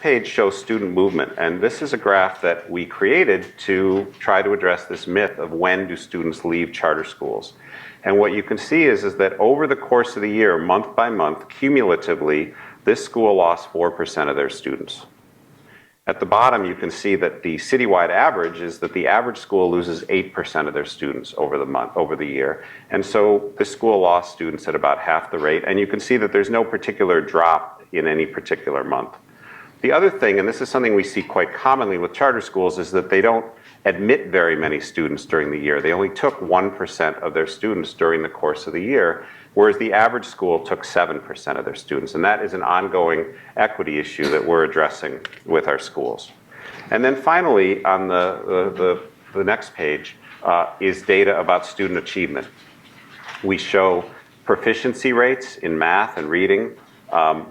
page shows student movement, and this is a graph that we created to try to address this myth of when do students leave charter schools. And what you can see is that over the course of the year, month by month, cumulatively, this school lost 4% of their students. At the bottom, you can see that the citywide average is that the average school loses 8% of their students over the year. And so this school lost students at about half the rate. And you can see that there's no particular drop in any particular month. The other thing, and this is something we see quite commonly with charter schools, is that they don't admit very many students during the year. They only took 1% of their students during the course of the year, whereas the average school took 7% of their students. And that is an ongoing equity issue that we're addressing with our schools. And then finally, on the next page, is data about student achievement. We show proficiency rates in math and reading,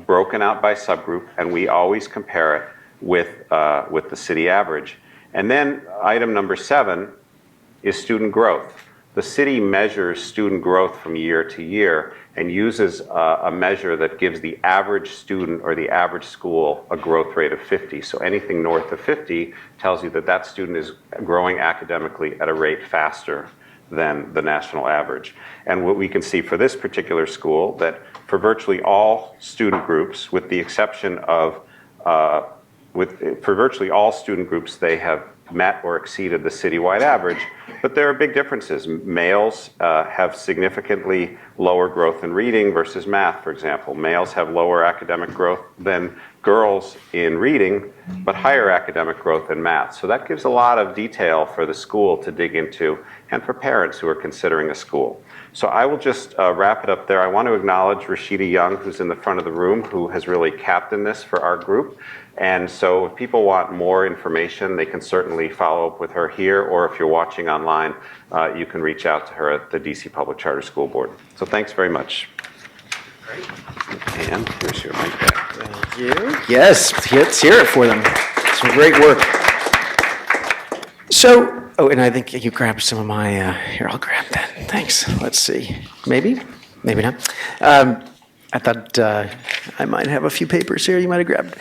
broken out by subgroup, and we always compare it with the city average. And then item number 7 is student growth. The city measures student growth from year to year and uses a measure that gives the average student or the average school a growth rate of 50. So anything north of 50 tells you that that student is growing academically at a rate faster than the national average. And what we can see for this particular school, that for virtually all student groups, with the exception of for virtually all student groups, they have met or exceeded the citywide average, but there are big differences. Males have significantly lower growth in reading versus math, for example. Males have lower academic growth than girls in reading, but higher academic growth in math. So that gives a lot of detail for the school to dig into and for parents who are considering a school. So I will just wrap it up there. I want to acknowledge Rashida Young, who's in the front of the room, who has really captained this for our group. And so if people want more information, they can certainly follow up with her here, or if you're watching online, you can reach out to her at the DC Public Charter School Board. So thanks very much. Great. And here's your mic back. Thank you. Yes, let's hear it for them. Some great work. So, oh, and I think you grabbed some of my, here, I'll grab that. Thanks. Let's see. Maybe, maybe not. I thought I might have a few papers here you might have grabbed.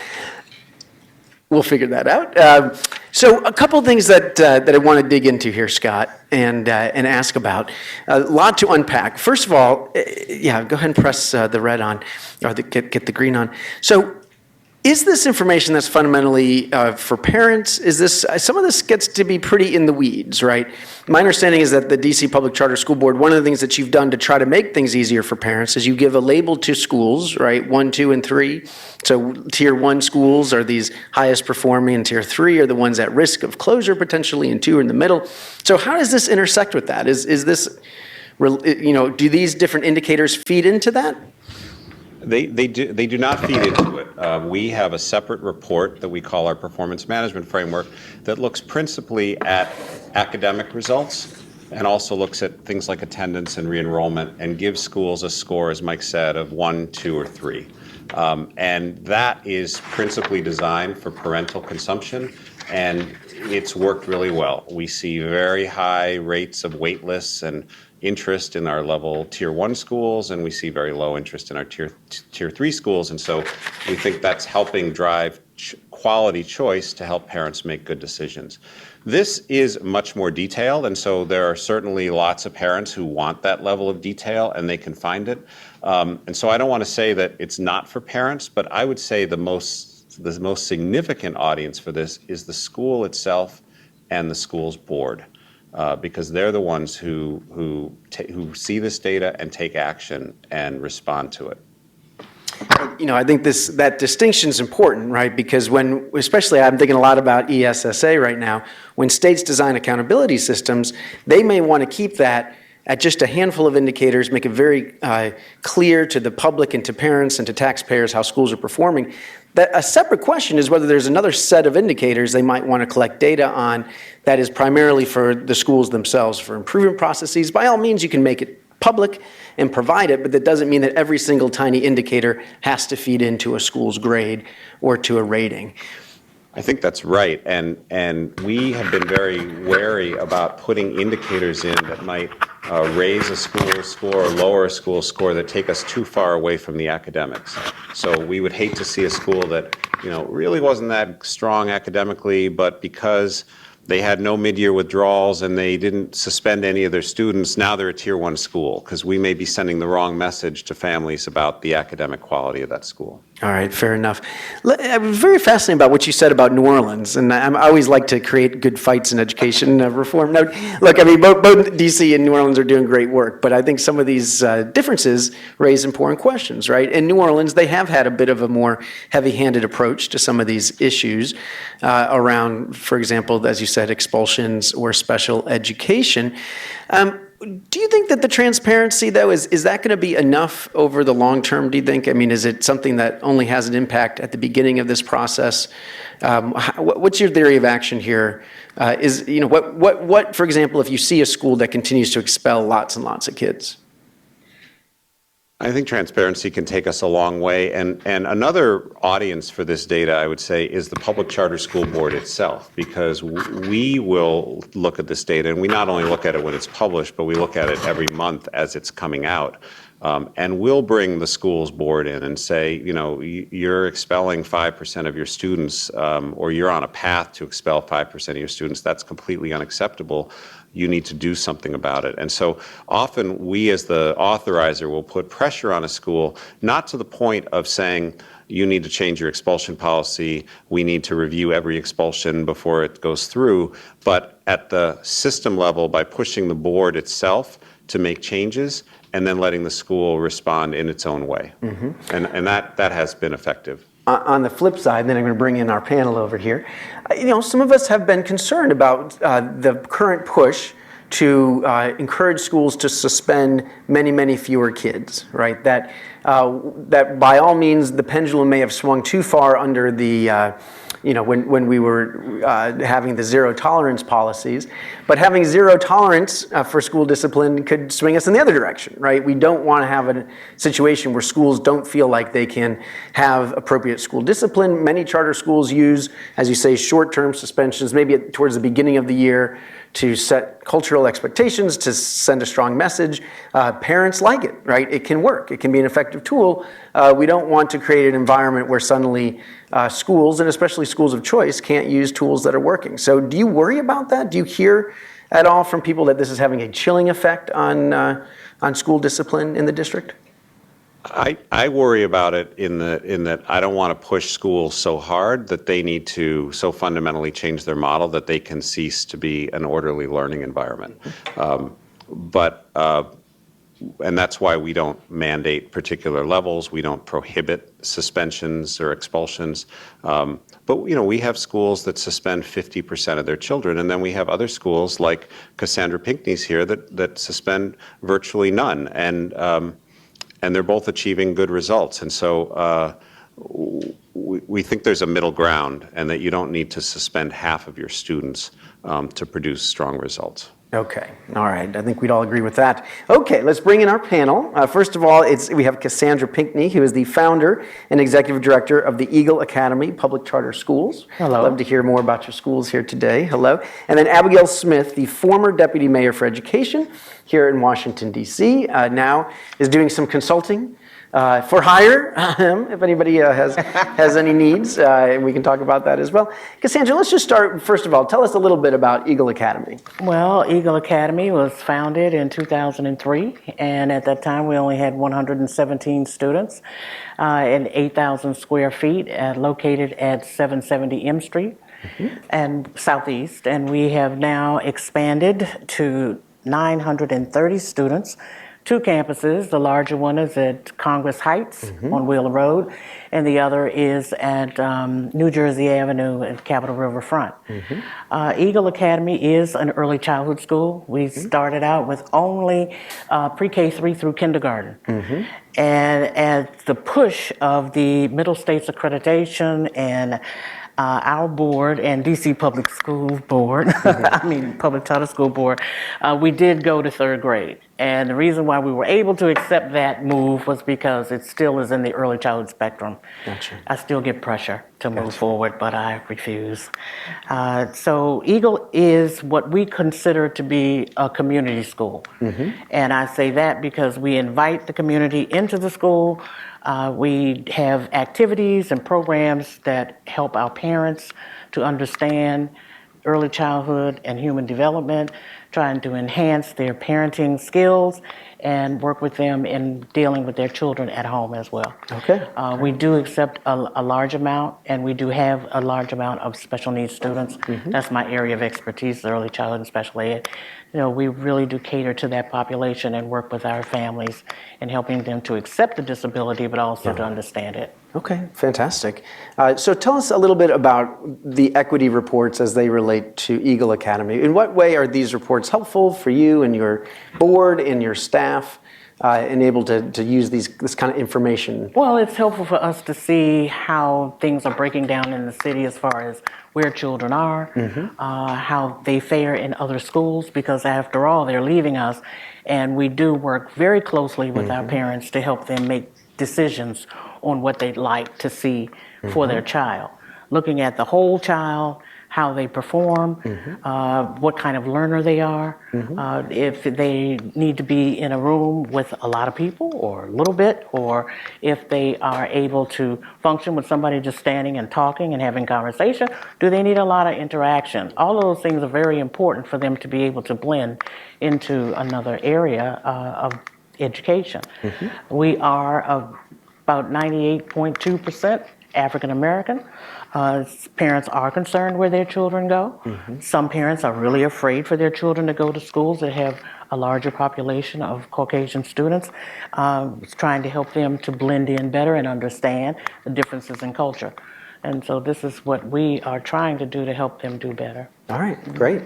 We'll figure that out. So a couple things that I want to dig into here, Scott, and ask about. A lot to unpack. First of all, yeah, go ahead and press the red on, or get the green on. So is this information that's fundamentally for parents? Is this, some of this gets to be pretty in the weeds, right? My understanding is that the DC Public Charter School Board, one of the things that you've done to try to make things easier for parents is you give a label to schools, right? 1, 2, and 3. So tier 1 schools are these highest performing, and tier 3 are the ones at risk of closure potentially, and 2 are in the middle. So how does this intersect with that? Is this, you know, do these different indicators feed into that? They do not feed into it. We have a separate report that we call our performance management framework that looks principally at academic results and also looks at things like attendance and re-enrollment and gives schools a score, as Mike said, of 1, 2, or 3. And that is principally designed for parental consumption, and it's worked really well. We see very high rates of wait lists and interest in our level tier 1 schools, and we see very low interest in our tier 3 schools. And so we think that's helping drive quality choice to help parents make good decisions. This is much more detailed, and so there are certainly lots of parents who want that level of detail, and they can find it. And so I don't want to say that it's not for parents, but I would say the most significant audience for this is the school itself and the school's board. Because they're the ones who see this data and take action and respond to it. You know, I think that distinction is important, right? Because when, especially I'm thinking a lot about ESSA right now, when states design accountability systems, they may want to keep that at just a handful of indicators, make it very clear to the public and to parents and to taxpayers how schools are performing. That a separate question is whether there's another set of indicators they might want to collect data on that is primarily for the schools themselves, for improvement processes. By all means, you can make it public and provide it, but that doesn't mean that every single tiny indicator has to feed into a school's grade or to a rating. I think that's right, and we have been very wary about putting indicators in that might raise a school score or lower a school score that take us too far away from the academics. So we would hate to see a school that, really wasn't that strong academically, but because they had no mid-year withdrawals and they didn't suspend any of their students, now they're a tier 1 school, because we may be sending the wrong message to families about the academic quality of that school. All right, fair enough. I was very fascinated about what you said about New Orleans, and I always like to create good fights in education reform. Now, look, I mean, both D.C. and New Orleans are doing great work, but I think some of these differences raise important questions, right? In New Orleans, they have had a bit of a more heavy-handed approach to some of these issues around, for example, as you said, expulsions or special education. Do you think that the transparency, though, is that going to be enough over the long term, do you think? I mean, is it something that only has an impact at the beginning of this process? What's your theory of action here? What, for example, if you see a school that continues to expel lots and lots of kids? I think transparency can take us a long way, and another audience for this data, I would say, is the Public Charter School Board itself, because we will look at this data, and we not only look at it when it's published, but we look at it every month as it's coming out. And we'll bring the schools board in and say, you're expelling 5% of your students, or you're on a path to expel 5% of your students. That's completely unacceptable. You need to do something about it. And so often we as the authorizer will put pressure on a school, not to the point of saying, you need to change your expulsion policy, we need to review every expulsion before it goes through, but at the system level by pushing the board itself to make changes and then letting the school respond in its own way. Mm-hmm. And that has been effective. On the flip side, then I'm going to bring in our panel over here. Some of us have been concerned about the current push to encourage schools to suspend many, many fewer kids, right? That by all means, the pendulum may have swung too far under the when we were having the zero tolerance policies, but having zero tolerance for school discipline could swing us in the other direction, right? We don't want to have a situation where schools don't feel like they can have appropriate school discipline. Many charter schools use, as you say, short-term suspensions, maybe towards the beginning of the year, to set cultural expectations, to send a strong message. Parents like it, right? It can work. It can be an effective tool. We don't want to create an environment where suddenly schools, and especially schools of choice, can't use tools that are working. So do you worry about that? Do you hear at all from people that this is having a chilling effect on school discipline in the district? I worry about it in that I don't want to push schools so hard that they need to so fundamentally change their model that they can cease to be an orderly learning environment. And that's why we don't mandate particular levels. We don't prohibit suspensions or expulsions. But we have schools that suspend 50% of their children, and then we have other schools like Cassandra Pinckney's here that suspend virtually none. And they're both achieving good results. And so we think there's a middle ground, and that you don't need to suspend half of your students to produce strong results. Okay, all right. I think we'd all agree with that. Okay, let's bring in our panel. First of all, we have Cassandra Pinckney, who is the founder and executive director of the Eagle Academy Public Charter Schools. Hello. Love to hear more about your schools here today. Hello. And then Abigail Smith, the former deputy mayor for education here in Washington, D.C., now is doing some consulting for hire, if anybody has any needs, we can talk about that as well. Cassandra, let's just start, first of all, tell us a little bit about Eagle Academy. Well, Eagle Academy was founded in 2003, and at that time we only had 117 students and 8,000 square feet, located at 770 M Street and Southeast, and we have now expanded to 930 students. 2 campuses. The larger one is at Congress Heights on Wheeler Road, and the other is at New Jersey Avenue at Capitol Riverfront. Eagle Academy is an early childhood school. We started out with only pre-K3 through kindergarten. And at the push of the Middle States Accreditation and our board and DC Public Schools Board, Public Charter School Board, we did go to 3rd grade. And the reason why we were able to accept that move was because it still is in the early childhood spectrum. Gotcha. I still get pressure to move forward, but I refuse. So Eagle is what we consider to be a community school. And I say that because we invite the community into the school. We have activities and programs that help our parents to understand early childhood and human development, trying to enhance their parenting skills and work with them in dealing with their children at home as well. Okay. We do accept a large amount, and we do have a large amount of special needs students. That's my area of expertise, early childhood and special ed. You know, we really do cater to that population and work with our families in helping them to accept the disability, but also to understand it. Okay, fantastic. So tell us a little bit about the equity reports as they relate to Eagle Academy. In what way are these reports helpful for you and your board and your staff and able to use this kind of information? Well, it's helpful for us to see how things are breaking down in the city as far as where children are, how they fare in other schools, because after all, they're leaving us. And we do work very closely with our parents to help them make decisions on what they'd like to see for their child. Looking at the whole child, how they perform, what kind of learner they are, if they need to be in a room with a lot of people or a little bit, or if they are able to function with somebody just standing and talking and having conversation, do they need a lot of interaction? All of those things are very important for them to be able to blend into another area of education. We are about 98.2% African American. Parents are concerned where their children go. Some parents are really afraid for their children to go to schools that have a larger population of Caucasian students. Trying to help them to blend in better and understand the differences in culture. And so this is what we are trying to do to help them do better. All right, great.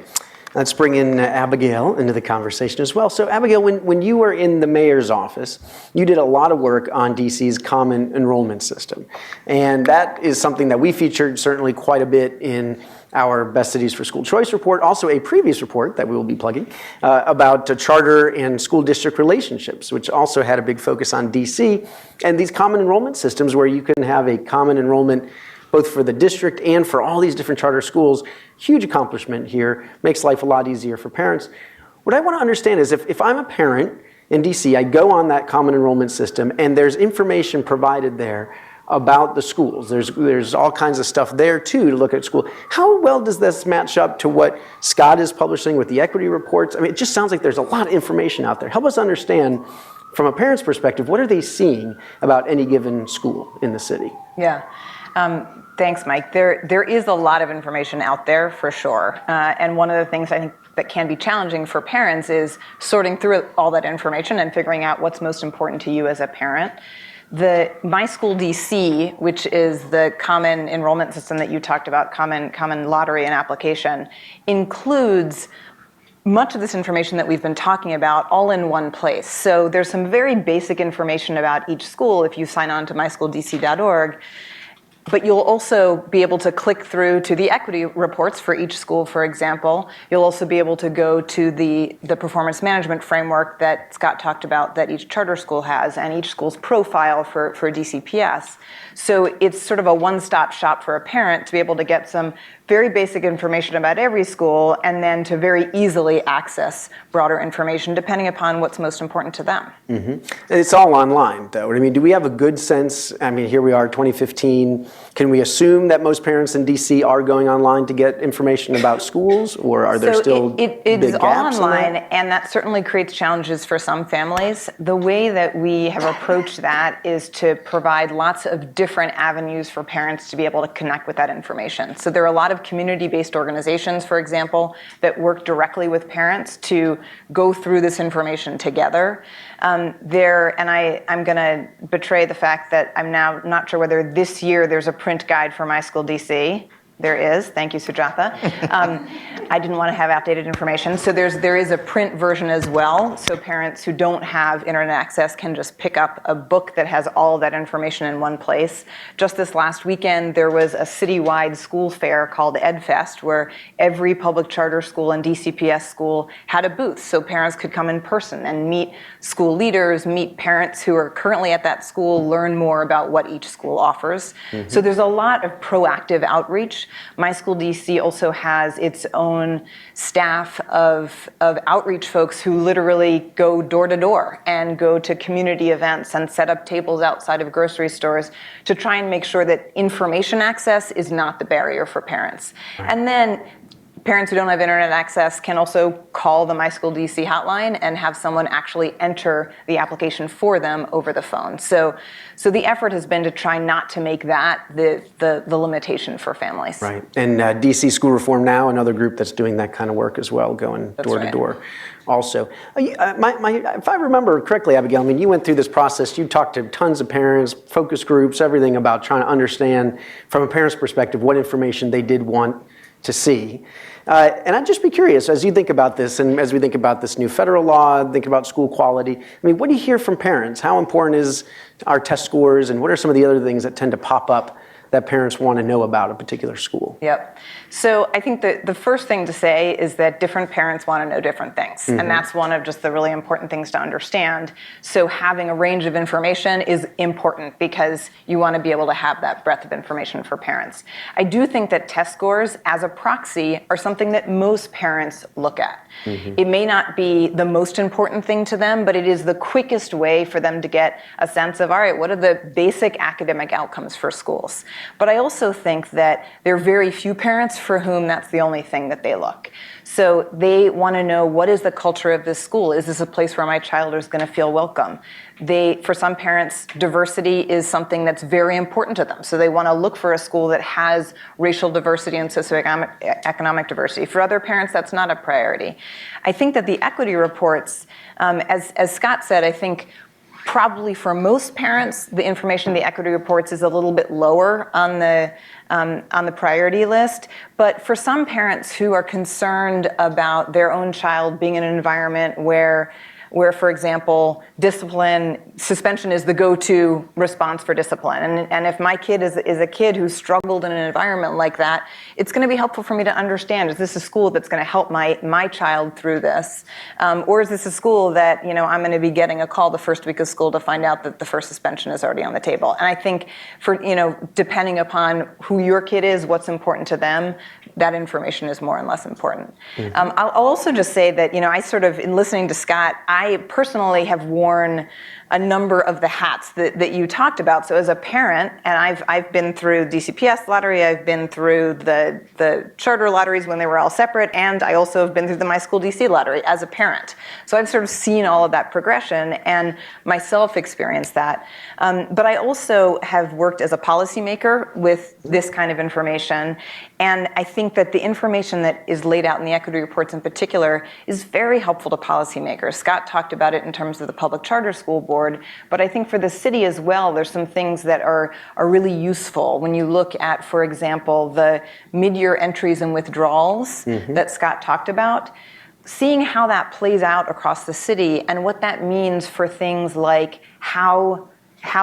Let's bring in Abigail into the conversation as well. So Abigail, when you were in the mayor's office, you did a lot of work on DC's common enrollment system. And that is something that we featured certainly quite a bit in our Best Cities for School Choice report, also a previous report that we will be plugging about charter and school district relationships, which also had a big focus on DC and these common enrollment systems where you can have a common enrollment both for the district and for all these different charter schools. Huge accomplishment here, makes life a lot easier for parents. What I want to understand is if I'm a parent in DC, I go on that common enrollment system and there's information provided there about the schools. There's all kinds of stuff there too to look at school. How well does this match up to what Scott is publishing with the equity reports? I mean, it just sounds like there's a lot of information out there. Help us understand from a parent's perspective, what are they seeing about any given school in the city? Yeah. Thanks, Mike. There is a lot of information out there for sure. And one of the things I think that can be challenging for parents is sorting through all that information and figuring out what's most important to you as a parent. The My School DC, which is the common enrollment system that you talked about, common lottery and application, includes much of this information that we've been talking about all in one place. So there's some very basic information about each school if you sign on to myschooldc.org. But you'll also be able to click through to the equity reports for each school, for example. You'll also be able to go to the performance management framework that Scott talked about that each charter school has and each school's profile for DCPS. So it's sort of a one-stop shop for a parent to be able to get some very basic information about every school and then to very easily access broader information depending upon what's most important to them. And it's all online, though. I mean, do we have a good sense? I mean, here we are, 2015. Can we assume that most parents in DC are going online to get information about schools, or are there still big gaps? It's all online, and that certainly creates challenges for some families. The way that we have approached that is to provide lots of different avenues for parents to be able to connect with that information. So there are a lot of community-based organizations, for example, that work directly with parents to go through this information together. I'm going to betray the fact that I'm now not sure whether this year there's a print guide for My School DC. There is. Thank you, Sujatha. I didn't want to have outdated information. So there is a print version as well. So parents who don't have internet access can just pick up a book that has all of that information in one place. Just this last weekend, there was a citywide school fair called EdFest, where every public charter school and DCPS school had a booth. So parents could come in person and meet school leaders, meet parents who are currently at that school, learn more about what each school offers. So there's a lot of proactive outreach. My school DC also has its own staff of outreach folks who literally go door to door and go to community events and set up tables outside of grocery stores to try and make sure that information access is not the barrier for parents. And then parents who don't have internet access can also call the My School DC hotline and have someone actually enter the application for them over the phone. So the effort has been to try not to make that the limitation for families. Right. And DC School Reform Now, another group that's doing that kind of work as well, going door to door. Also, if I remember correctly, Abigail, I mean, you went through this process. You talked to tons of parents, focus groups, everything about trying to understand from a parent's perspective what information they did want to see. And I'd just be curious, as you think about this, and as we think about this new federal law, think about school quality, I mean, what do you hear from parents? How important is our test scores, and what are some of the other things that tend to pop up that parents want to know about a particular school? Yep. So I think that the first thing to say is that different parents want to know different things. And that's one of just the really important things to understand. So having a range of information is important because you want to be able to have that breadth of information for parents. I do think that test scores as a proxy are something that most parents look at. It may not be the most important thing to them, but it is the quickest way for them to get a sense of, all right, what are the basic academic outcomes for schools? But I also think that there are very few parents for whom that's the only thing that they look. So they want to know, what is the culture of this school? Is this a place where my child is going to feel welcome? For some parents, diversity is something that's very important to them. So they want to look for a school that has racial diversity and socioeconomic diversity. For other parents, that's not a priority. I think that the equity reports, as Scott said, I think probably for most parents, the information in the equity reports is a little bit lower on the priority list. But for some parents who are concerned about their own child being in an environment where, for example, suspension is the go-to response for discipline. And if my kid is a kid who struggled in an environment like that, it's going to be helpful for me to understand, is this a school that's going to help my child through this? Or is this a school that, I'm going to be getting a call the first week of school to find out that the first suspension is already on the table? And I think depending upon who your kid is, what's important to them, that information is more and less important. I'll also just say that, I sort of, in listening to Scott, I personally have worn a number of the hats that you talked about. So as a parent, and I've been through DCPS lottery, I've been through the charter lotteries when they were all separate, and I also have been through the My School DC lottery as a parent. So I've sort of seen all of that progression and myself experienced that. But I also have worked as a policymaker with this kind of information. And I think that the information that is laid out in the equity reports in particular is very helpful to policymakers. Scott talked about it in terms of the public charter school board, but I think for the city as well, there's some things that are really useful. When you look at, for example, the mid-year entries and withdrawals that Scott talked about, seeing how that plays out across the city and what that means for things like how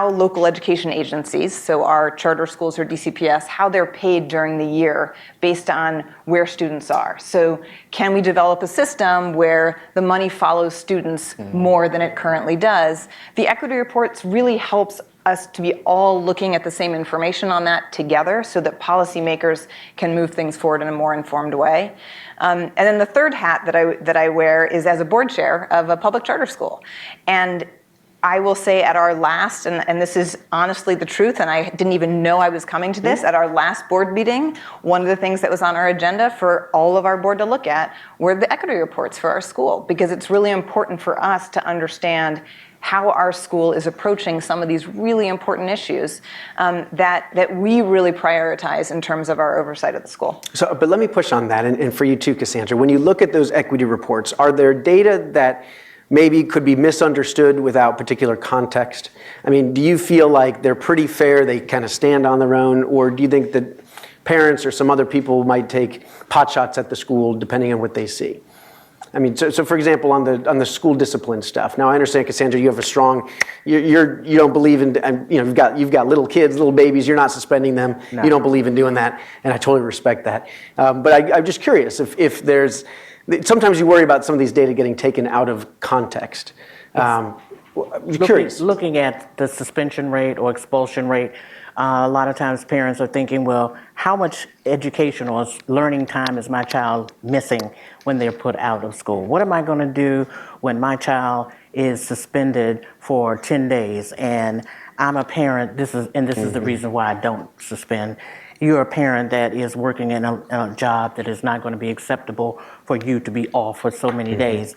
local education agencies, so our charter schools or DCPS, how they're paid during the year based on where students are. So can we develop a system where the money follows students more than it currently does? The equity reports really helps us to be all looking at the same information on that together so that policymakers can move things forward in a more informed way. And then the third hat that I wear is as a board chair of a public charter school. And I will say at our last, and this is honestly the truth, and I didn't even know I was coming to this, at our last board meeting, one of the things that was on our agenda for all of our board to look at were the equity reports for our school, because it's really important for us to understand how our school is approaching some of these really important issues that we really prioritize in terms of our oversight of the school. So, but let me push on that, and for you too, Cassandra, when you look at those equity reports, are there data that maybe could be misunderstood without particular context? I mean, do you feel like they're pretty fair, they kind of stand on their own, or do you think that parents or some other people might take pot shots at the school depending on what they see. I mean, so for example, on the school discipline stuff. Now I understand, Cassandra, you have a strong, you don't believe in, you've got little kids, little babies. You're not suspending them. No. You don't believe in doing that, and I totally respect that. But I'm just curious if there's, sometimes you worry about some of these data getting taken out of context. Curious. Looking at the suspension rate or expulsion rate, a lot of times parents are thinking, well, how much educational or learning time is my child missing when they're put out of school? What am I going to do when my child is suspended for 10 days and I'm a parent, this is the reason why I don't suspend. You're a parent that is working in a job that is not going to be acceptable for you to be off for so many days.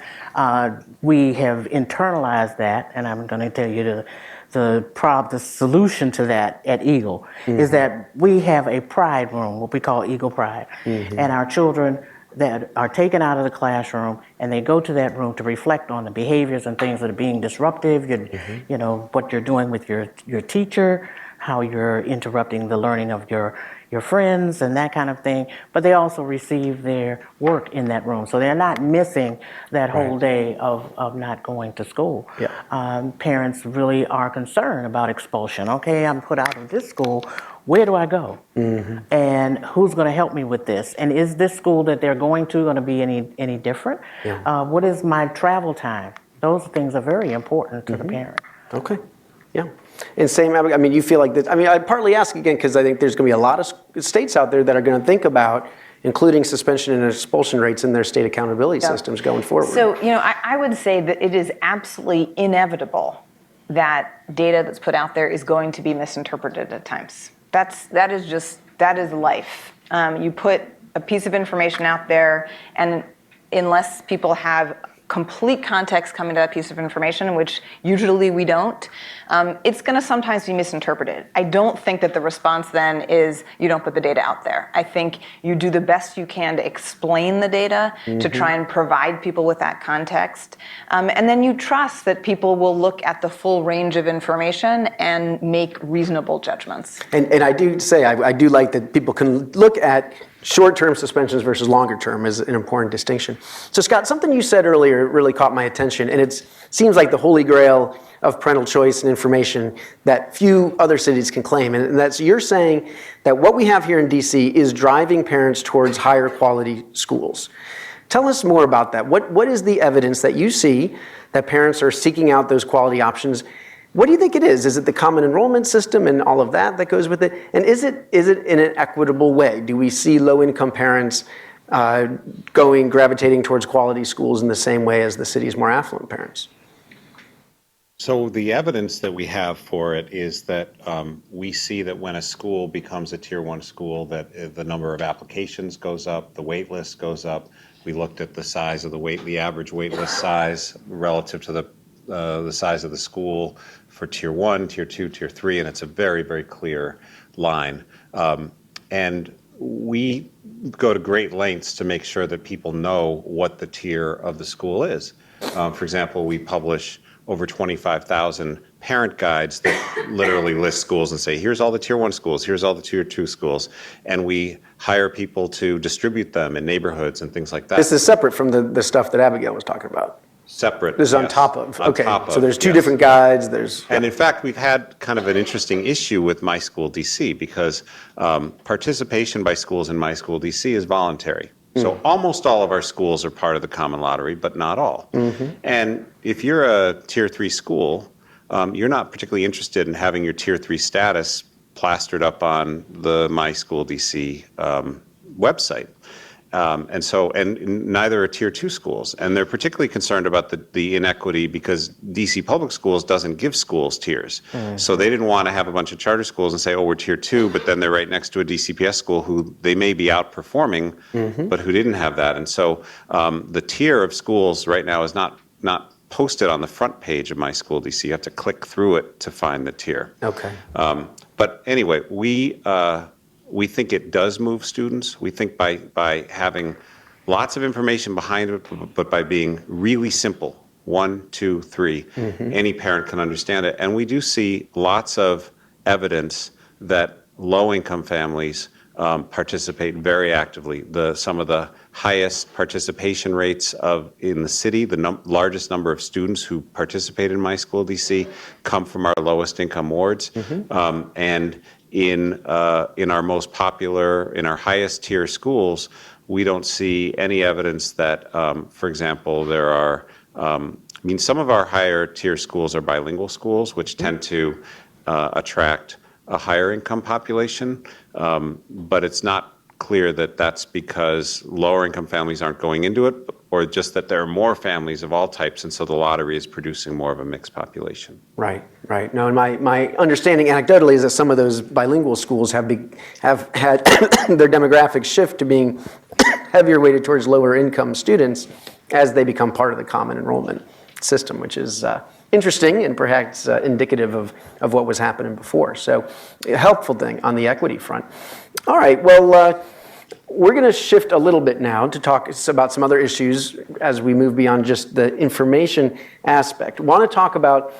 We have internalized that, and I'm going to tell you the solution to that at Eagle is that we have a pride room, what we call Eagle Pride, and our children that are taken out of the classroom and they go to that room to reflect on the behaviors and things that are being disruptive, you know, what you're doing with your teacher, how you're interrupting the learning of your friends and that kind of thing. But they also receive their work in that room. So they're not missing that whole day of not going to school. Yeah. Parents really are concerned about expulsion. Okay, I'm put out of this school. Where do I go? And who's going to help me with this? And is this school that they're going to be any different? Yeah. What is my travel time? Those things are very important to the parent. Okay. Yeah. And same, I mean, you feel like this, I mean, I partly ask again because I think there's going to be a lot of states out there that are going to think about including suspension and expulsion rates in their state accountability systems going forward. So, you know, I would say that it is absolutely inevitable that data that's put out there is going to be misinterpreted at times. That is life. You put a piece of information out there, and unless people have complete context coming to that piece of information, which usually we don't, it's going to sometimes be misinterpreted. I don't think that the response then is you don't put the data out there. I think you do the best you can to explain the data, to try and provide people with that context, and then you trust that people will look at the full range of information and make reasonable judgments. And I do say, I do like that people can look at short-term suspensions versus longer-term is an important distinction. So Scott, something you said earlier really caught my attention, and it seems like the holy grail of parental choice and information that few other cities can claim, and that's you're saying that what we have here in DC is driving parents towards higher quality schools. Tell us more about that. What is the evidence that you see that parents are seeking out those quality options? What do you think it is? Is it the common enrollment system and all of that goes with it? And is it in an equitable way? Do we see low-income parents gravitating towards quality schools in the same way as the city's more affluent parents? So the evidence that we have for it is that we see that when a school becomes a Tier 1 school, that the number of applications goes up, the wait list goes up. We looked at the size of the average wait list size relative to the size of the school for Tier 1, Tier 2, Tier 3, and it's a very, very clear line. And we go to great lengths to make sure that people know what the tier of the school is. For example, we publish over 25,000 parent guides that literally list schools and say, here's all the Tier 1 schools, here's all the Tier 2 schools, and we hire people to distribute them in neighborhoods and things like that. This is separate from the stuff that Abigail was talking about. Separate. This is on top of. Okay. So there's two different guides. And in fact, we've had kind of an interesting issue with My School DC because participation by schools in My School DC is voluntary. So almost all of our schools are part of the common lottery, but not all. And if you're a Tier 3 school, you're not particularly interested in having your Tier 3 status plastered up on the My School DC website. And neither are Tier 2 schools. And they're particularly concerned about the inequity because DC Public Schools doesn't give schools tiers. So they didn't want to have a bunch of charter schools and say, oh, we're Tier 2, but then they're right next to a DCPS school who they may be outperforming, but who didn't have that. And so the tier of schools right now is not posted on the front page of My School DC. You have to click through it to find the tier. Okay. But anyway, we think it does move students. We think by having lots of information behind it, but by being really simple, 1, 2, 3, any parent can understand it. And we do see lots of evidence that low-income families participate very actively. Some of the highest participation rates in the city, the largest number of students who participate in My School DC come from our lowest income wards. And in our most popular, in our highest tier schools, we don't see any evidence that, for example, there are, some of our higher tier schools are bilingual schools, which tend to attract a higher income population, but it's not clear that that's because lower income families aren't going into it, or just that there are more families of all types, and so the lottery is producing more of a mixed population. Right. No, and my understanding anecdotally is that some of those bilingual schools have had their demographics shift to being heavier weighted towards lower income students as they become part of the common enrollment system, which is interesting and perhaps indicative of what was happening before. So a helpful thing on the equity front. All right, well, we're going to shift a little bit now to talk about some other issues as we move beyond just the information aspect. I want to talk about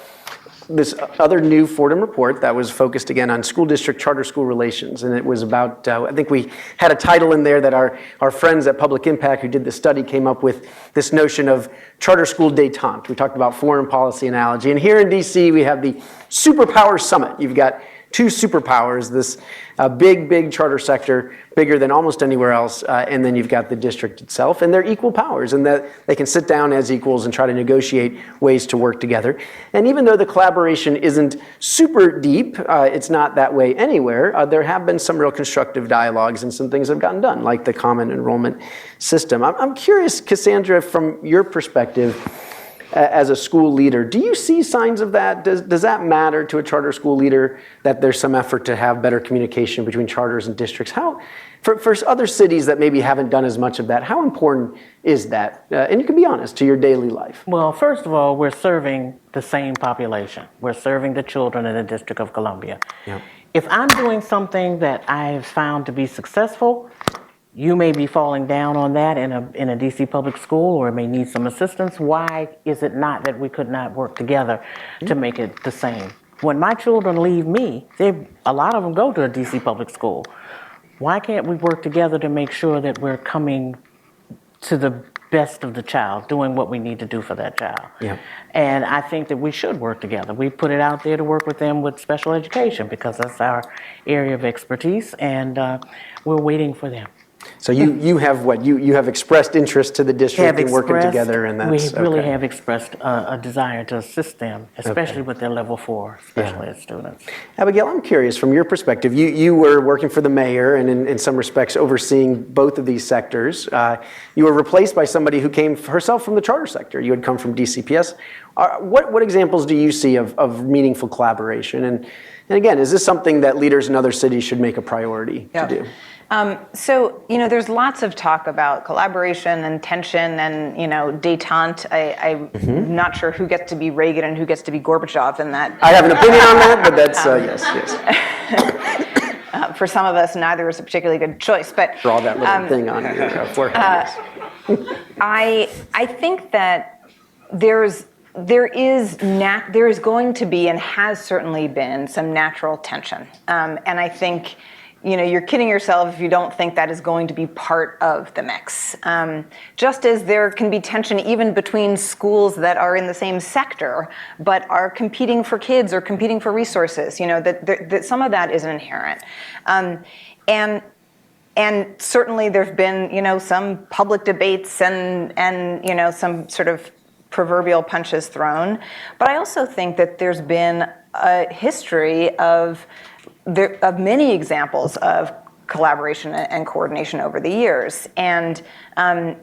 this other new Fordham report that was focused again on school district charter school relations. And it was about, I think we had a title in there that our friends at Public Impact who did the study came up with this notion of charter school détente. We talked about foreign policy analogy. And here in DC, we have the Superpower Summit. You've got two superpowers, this big charter sector, bigger than almost anywhere else, and then you've got the district itself, and they're equal powers, and that they can sit down as equals and try to negotiate ways to work together. And even though the collaboration isn't super deep, it's not that way anywhere, there have been some real constructive dialogues and some things have gotten done, like the common enrollment system. I'm curious, Cassandra, from your perspective, as a school leader, do you see signs of that? Does that matter to a charter school leader, that there's some effort to have better communication between charters and districts? For other cities that maybe haven't done as much of that, how important is that? And you can be honest, to your daily life. Well, first of all, we're serving the same population. We're serving the children in the District of Columbia. Yeah. If I'm doing something that I've found to be successful, you may be falling down on that in a DC public school, or may need some assistance. Why is it not that we could not work together to make it the same? When my children leave me, a lot of them go to a DC public school. Why can't we work together to make sure that we're coming to the best of the child, doing what we need to do for that child? Yeah. And I think that we should work together. We put it out there to work with them with special education because that's our area of expertise, and we're waiting for them. So you have what? You have expressed interest to the district in working together, and that's we really okay. have expressed a desire to assist them, especially with their level 4 special ed students. Abigail, I'm curious, from your perspective, you were working for the mayor and in some respects overseeing both of these sectors. You were replaced by somebody who came herself from the charter sector. You had come from DCPS. What examples do you see of meaningful collaboration? And again, is this something that leaders in other cities should make a priority to do? So, there's lots of talk about collaboration and tension and, détente. I'm not sure who gets to be Reagan and who gets to be Gorbachev in that. I have an opinion on that, but that's, yes. For some of us, neither is a particularly good choice. But Draw that little thing on your forehead. I think that there is going to be and has certainly been some natural tension. And I think, you're kidding yourself if you don't think that is going to be part of the mix. Just as there can be tension even between schools that are in the same sector, but are competing for kids or competing for resources, that some of that is inherent. And certainly there've been, some public debates and some sort of proverbial punches thrown. But I also think that there's been a history of many examples of collaboration and coordination over the years, and I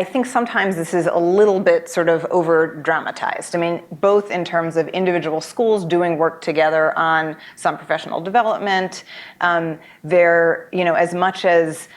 think sometimes this is a little bit sort of over dramatized. I mean, both in terms of individual schools doing work together on some professional development, as much as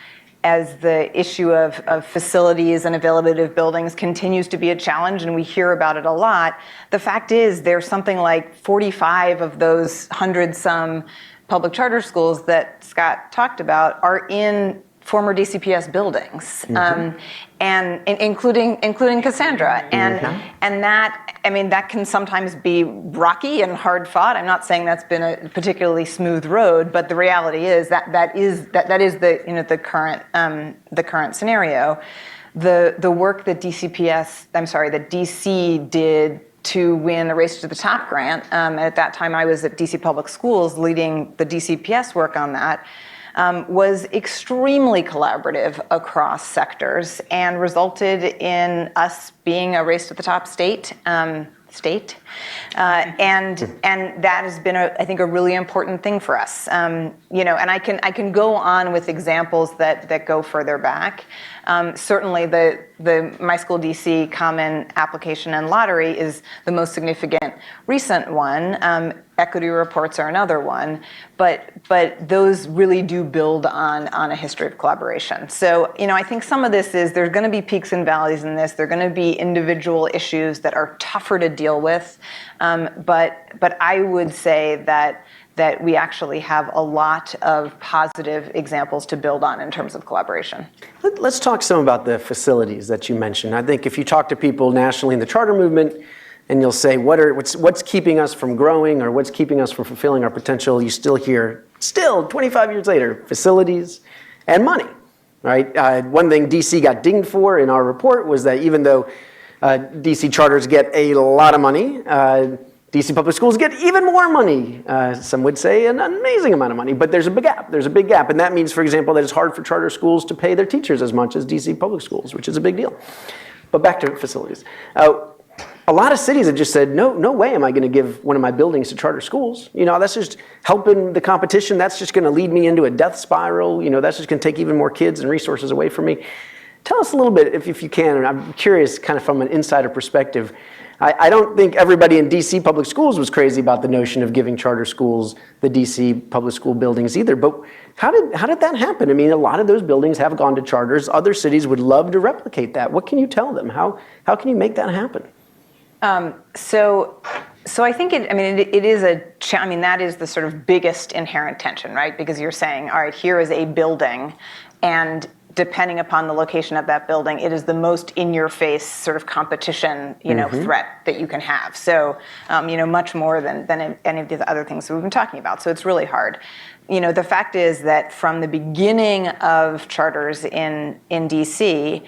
the issue of facilities and availability of buildings continues to be a challenge, and we hear about it a lot, the fact is there's something like 45 of those 100-some public charter schools that Scott talked about are in former DCPS buildings, and including Cassandra, and that, I mean, that can sometimes be rocky and hard fought. I'm not saying that's been a particularly smooth road, but the reality is that is the current scenario. The work that that DC did to win the Race to the Top grant. At that time, I was at DC Public Schools leading the DCPS work on that. Was extremely collaborative across sectors and resulted in us being a Race to the Top state. And that has been, I think, a really important thing for us. And I can go on with examples that go further back. Certainly, the My School DC Common Application and Lottery is the most significant recent one. Equity reports are another one, but those really do build on a history of collaboration. So, I think some of this is there's going to be peaks and valleys in this. There are going to be individual issues that are tougher to deal with, but I would say that we actually have a lot of positive examples to build on in terms of collaboration. Let's talk some about the facilities that you mentioned. I think if you talk to people nationally in the charter movement, and you'll say, what's keeping us from growing or what's keeping us from fulfilling our potential, you still hear, 25 years later, facilities and money, right? One thing DC got dinged for in our report was that even though DC charters get a lot of money, DC public schools get even more money. Some would say an amazing amount of money, but there's a big gap. There's a big gap, and that means, for example, that it's hard for charter schools to pay their teachers as much as DC public schools, which is a big deal. But back to facilities. A lot of cities have just said, no way am I going to give one of my buildings to charter schools. That's just helping the competition. That's just going to lead me into a death spiral. That's just going to take even more kids and resources away from me. Tell us a little bit, if you can, and I'm curious kind of from an insider perspective. I don't think everybody in DC public schools was crazy about the notion of giving charter schools the DC public school buildings either. But how did that happen? I mean, a lot of those buildings have gone to charters. Other cities would love to replicate that. What can you tell them? How can you make that happen? So I think it is that is the sort of biggest inherent tension, right? Because you're saying, all right, here is a building, and depending upon the location of that building, it is the most in-your-face sort of competition, threat that you can have. So, much more than any of the other things that we've been talking about. So it's really hard. The fact is that from the beginning of charters in DC,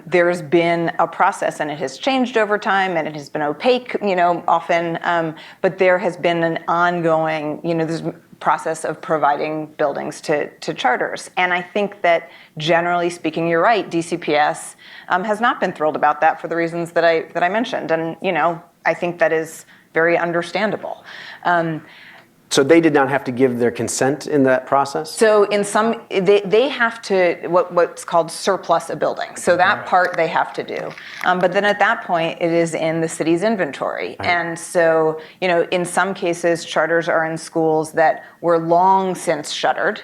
there's been a process, and it has changed over time, and it has been opaque, often. But there has been an ongoing, this process of providing buildings to charters. And I think that generally speaking, you're right, DCPS has not been thrilled about that for the reasons that I mentioned. And, I think that is very understandable. So they did not have to give their consent in that process? So in some, they have to, what's called surplus a building. So that part they have to do. But then at that point, it is in the city's inventory. Right. And so, in some cases, charters are in schools that were long since shuttered,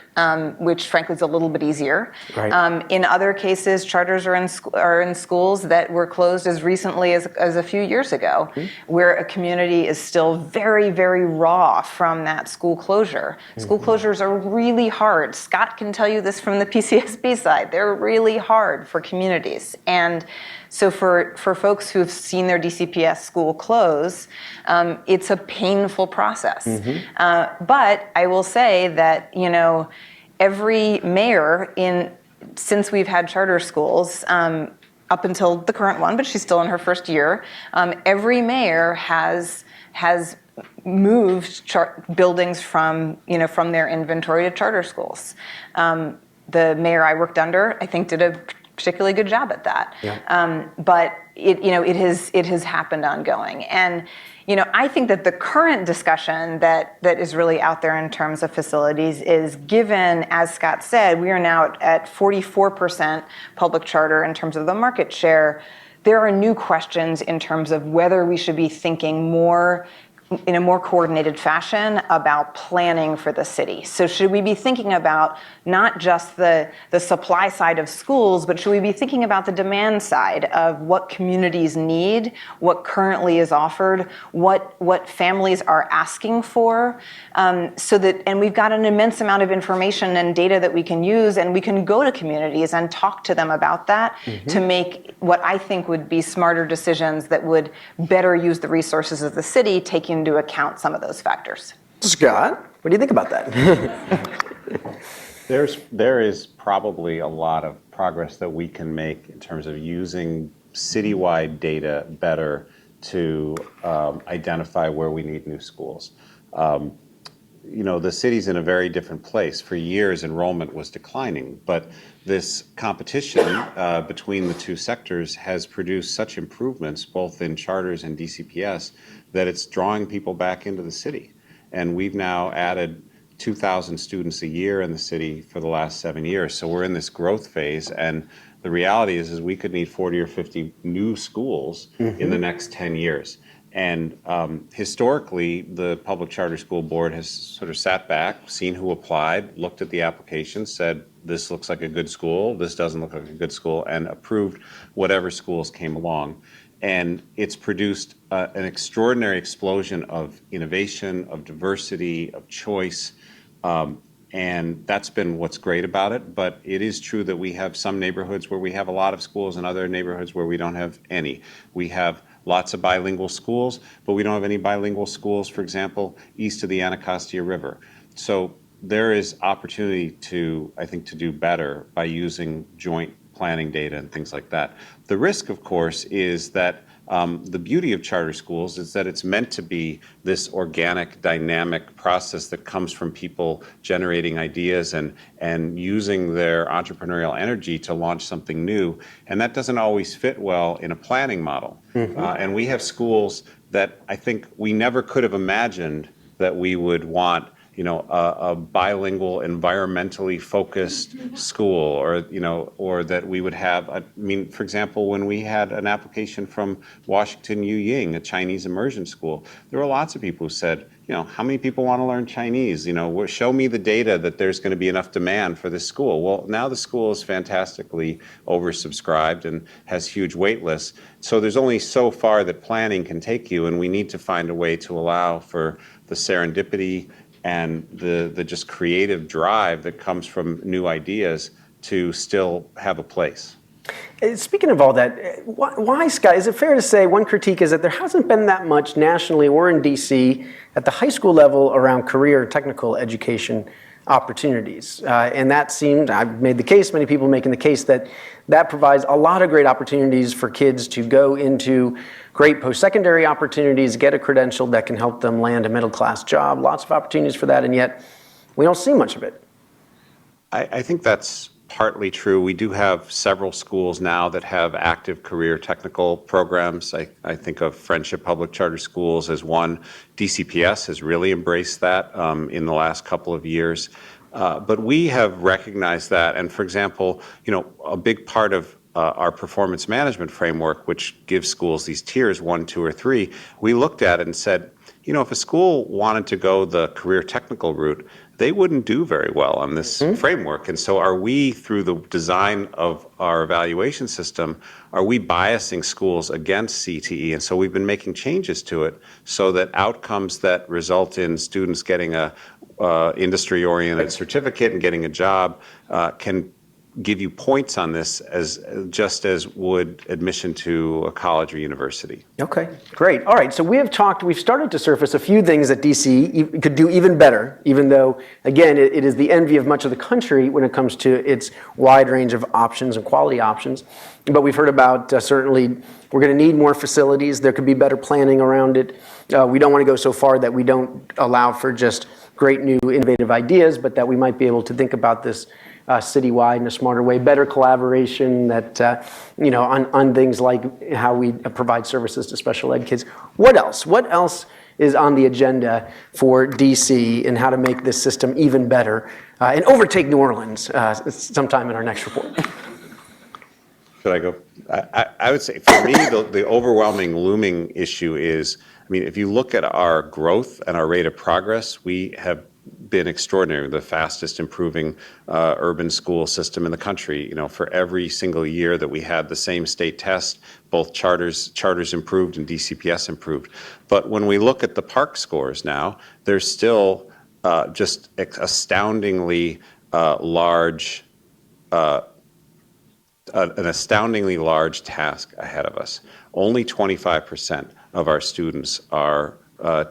which frankly is a little bit easier. Right. In other cases, charters are in schools that were closed as recently as a few years ago, where a community is still very, very raw from that school closure. School closures are really hard. Scott can tell you this from the PCSB side. They're really hard for communities. And so for folks who've seen their DCPS school close, it's a painful process. But I will say that, every mayor since we've had charter schools, up until the current one, but she's still in her first year, every mayor has moved buildings from their inventory to charter schools. The mayor I worked under, I think, did a particularly good job at that. Yeah. But it has happened ongoing. And I think that the current discussion that is really out there in terms of facilities is, given, as Scott said, we are now at 44% public charter in terms of the market share. There are new questions in terms of whether we should be thinking more in a more coordinated fashion about planning for the city. So should we be thinking about not just the supply side of schools, but should we be thinking about the demand side of what communities need, what currently is offered, what families are asking for, and we've got an immense amount of information and data that we can use, and we can go to communities and talk to them about that to make what I think would be smarter decisions that would better use the resources of the city, taking into account some of those factors. Scott, what do you think about that? There is probably a lot of progress that we can make in terms of using citywide data better to identify where we need new schools. The city's in a very different place. For years, enrollment was declining, but this competition between the two sectors has produced such improvements, both in charters and DCPS, that it's drawing people back into the city. And we've now added 2,000 students a year in the city for the last 7 years. So we're in this growth phase, and the reality is we could need 40 or 50 new schools in the next 10 years. And historically, the Public Charter School Board has sort of sat back, seen who applied, looked at the application, said, this looks like a good school, this doesn't look like a good school, and approved whatever schools came along. And it's produced an extraordinary explosion of innovation, of diversity, of choice. And that's been what's great about it. But it is true that we have some neighborhoods where we have a lot of schools and other neighborhoods where we don't have any. We have lots of bilingual schools, but we don't have any bilingual schools, for example, east of the Anacostia River. So there is opportunity I think, to do better by using joint planning data and things like that. The risk, of course, is that the beauty of charter schools is that it's meant to be this organic, dynamic process that comes from people generating ideas and using their entrepreneurial energy to launch something new. And that doesn't always fit well in a planning model. And we have schools that I think we never could have imagined that we would want a bilingual, environmentally focused school, or that we would have, for example, when we had an application from Washington U Ying, a Chinese immersion school, there were lots of people who said, how many people want to learn Chinese? Show me the data that there's going to be enough demand for this school. Well, now the school is fantastically oversubscribed and has huge wait lists. So there's only so far that planning can take you, and we need to find a way to allow for the serendipity and the just creative drive that comes from new ideas to still have a place. Speaking of all that, why, Scott, is it fair to say one critique is that there hasn't been that much nationally or in DC at the high school level around career and technical education opportunities? And that seemed, I've made the case, many people making the case that provides a lot of great opportunities for kids to go into great post-secondary opportunities, get a credential that can help them land a middle-class job, lots of opportunities for that, and yet we don't see much of it. I think that's partly true. We do have several schools now that have active career technical programs. I think of Friendship Public Charter Schools as one. DCPS has really embraced that in the last couple of years. But we have recognized that, and for example, a big part of our performance management framework, which gives schools these tiers, 1, 2, or 3, we looked at it and said, if a school wanted to go the career technical route, they wouldn't do very well on this framework. And so are we, through the design of our evaluation system, are we biasing schools against CTE? And so we've been making changes to it so that outcomes that result in students getting a industry-oriented certificate and getting a job can give you points on this just as would admission to a college or university. Okay, great. All right, so we've started to surface a few things that DC could do even better, even though, again, it is the envy of much of the country when it comes to its wide range of options and quality options. But we've heard about certainly we're going to need more facilities. There could be better planning around it. We don't want to go so far that we don't allow for just great new innovative ideas, but that we might be able to think about this citywide in a smarter way, better collaboration that, on things like how we provide services to special ed kids. What else? What else is on the agenda for DC and how to make this system even better and overtake New Orleans sometime in our next report? Should I go? I would say, for me, the overwhelming looming issue is mean, if you look at our growth and our rate of progress, we have been extraordinary, the fastest improving urban school system in the country. You know, for every single year that we had the same state test, both charters improved and DCPS improved. But when we look at the park scores now, there's still just astoundingly large, an astoundingly large task ahead of us. Only 25% of our students are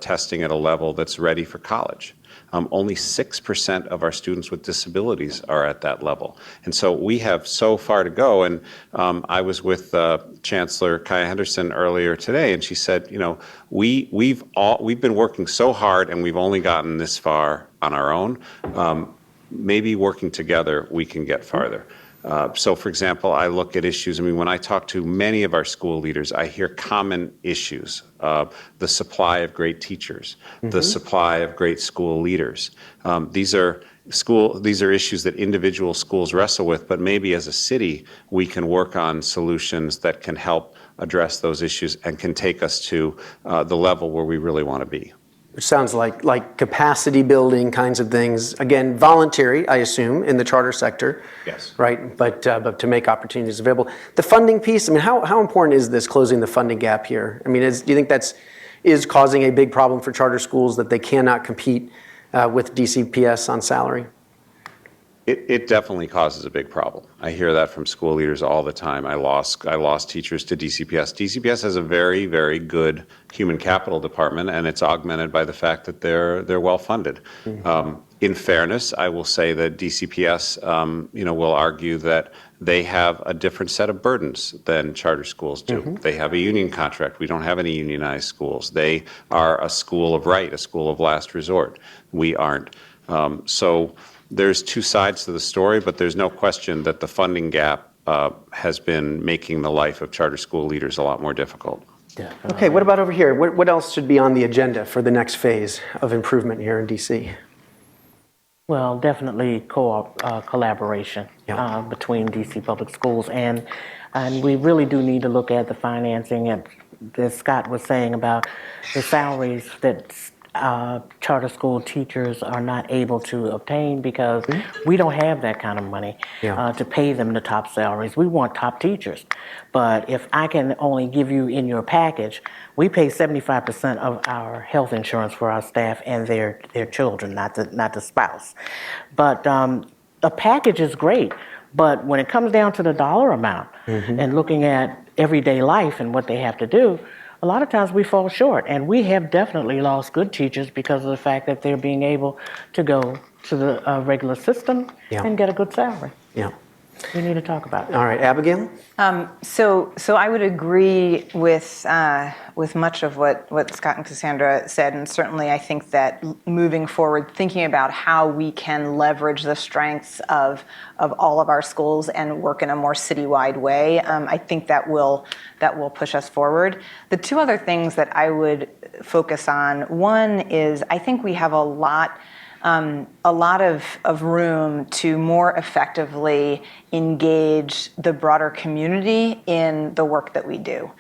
testing at a level that's ready for college. Only 6% of our students with disabilities are at that level. And so we have so far to go. And I was with Chancellor Kaya Henderson earlier today, and she said, you know, we've been working so hard and we've only gotten this far on our own. Maybe working together, we can get farther. So, for example, I look at issues. I mean, when I talk to many of our school leaders, I hear common issues: the supply of great teachers, the supply of great school leaders. These are issues that individual schools wrestle with, but maybe as a city, we can work on solutions that can help address those issues and can take us to the level where we really want to be. Which sounds like capacity building kinds of things. Again, voluntary, I assume, in the charter sector. Yes. Right, but to make opportunities available. The funding piece, I mean, how important is this, closing the funding gap here? I mean, do you think is causing a big problem for charter schools, that they cannot compete with DCPS on salary? It definitely causes a big problem. I hear that from school leaders all the time. I lost teachers to DCPS. DCPS has a very, very good human capital department, and it's augmented by the fact that they're well funded. In fairness, I will say that DCPS, will argue that they have a different set of burdens than charter schools do. They have a union contract. We don't have any unionized schools. They are a school of right, a school of last resort. We aren't. So there's two sides to the story, but there's no question that the funding gap has been making the life of charter school leaders a lot more difficult. Okay, what about over here? What else should be on the agenda for the next phase of improvement here in DC? Well, definitely collaboration between DC Public Schools, and we really do need to look at the financing, and as Scott was saying about the salaries that charter school teachers are not able to obtain, because we don't have that kind of money to pay them the top salaries. We want top teachers, but if I can only give you in your package, we pay 75% of our health insurance for our staff and their children, not the spouse. But a package is great, but when it comes down to the dollar amount and looking at everyday life and what they have to do, a lot of times we fall short, and we have definitely lost good teachers because of the fact that they're being able to go to the regular system and get a good salary. Yeah, we need to talk about it. All right, Abigail? So I would agree with much of what Scott and Cassandra said, and certainly I think that moving forward, thinking about how we can leverage the strengths of all of our schools and work in a more citywide way, I think that will push us forward. The two other things that I would focus on, one is I think we have a lot of room to more effectively engage the broader community in the work that we do.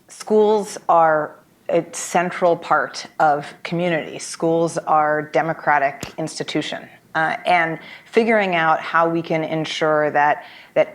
Schools are a central part of community. Schools are democratic institution. And figuring out how we can ensure that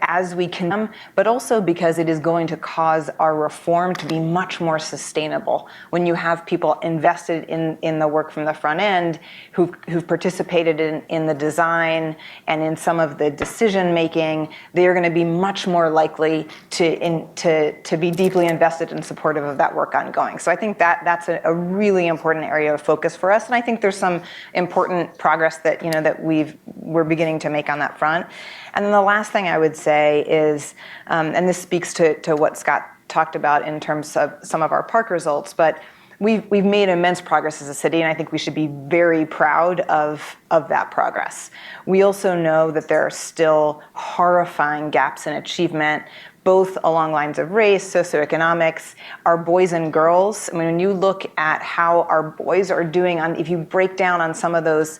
as we can, but also because it is going to cause our reform to be much more sustainable. When you have people invested in the work from the front end, who've participated in the design and in some of the decision making, they are going to be much more likely to be deeply invested and supportive of that work ongoing. So I think that's a really important area of focus for us, and I think there's some important progress that we're beginning to make on that front. And then the last thing I would say is, and this speaks to what Scott talked about in terms of some of our park results, but we've made immense progress as a city, and I think we should be very proud of that progress. We also know that there are still horrifying gaps in achievement, both along lines of race, socioeconomics. Our boys and girls, I mean, when you look at how our boys are doing if you break down on some of those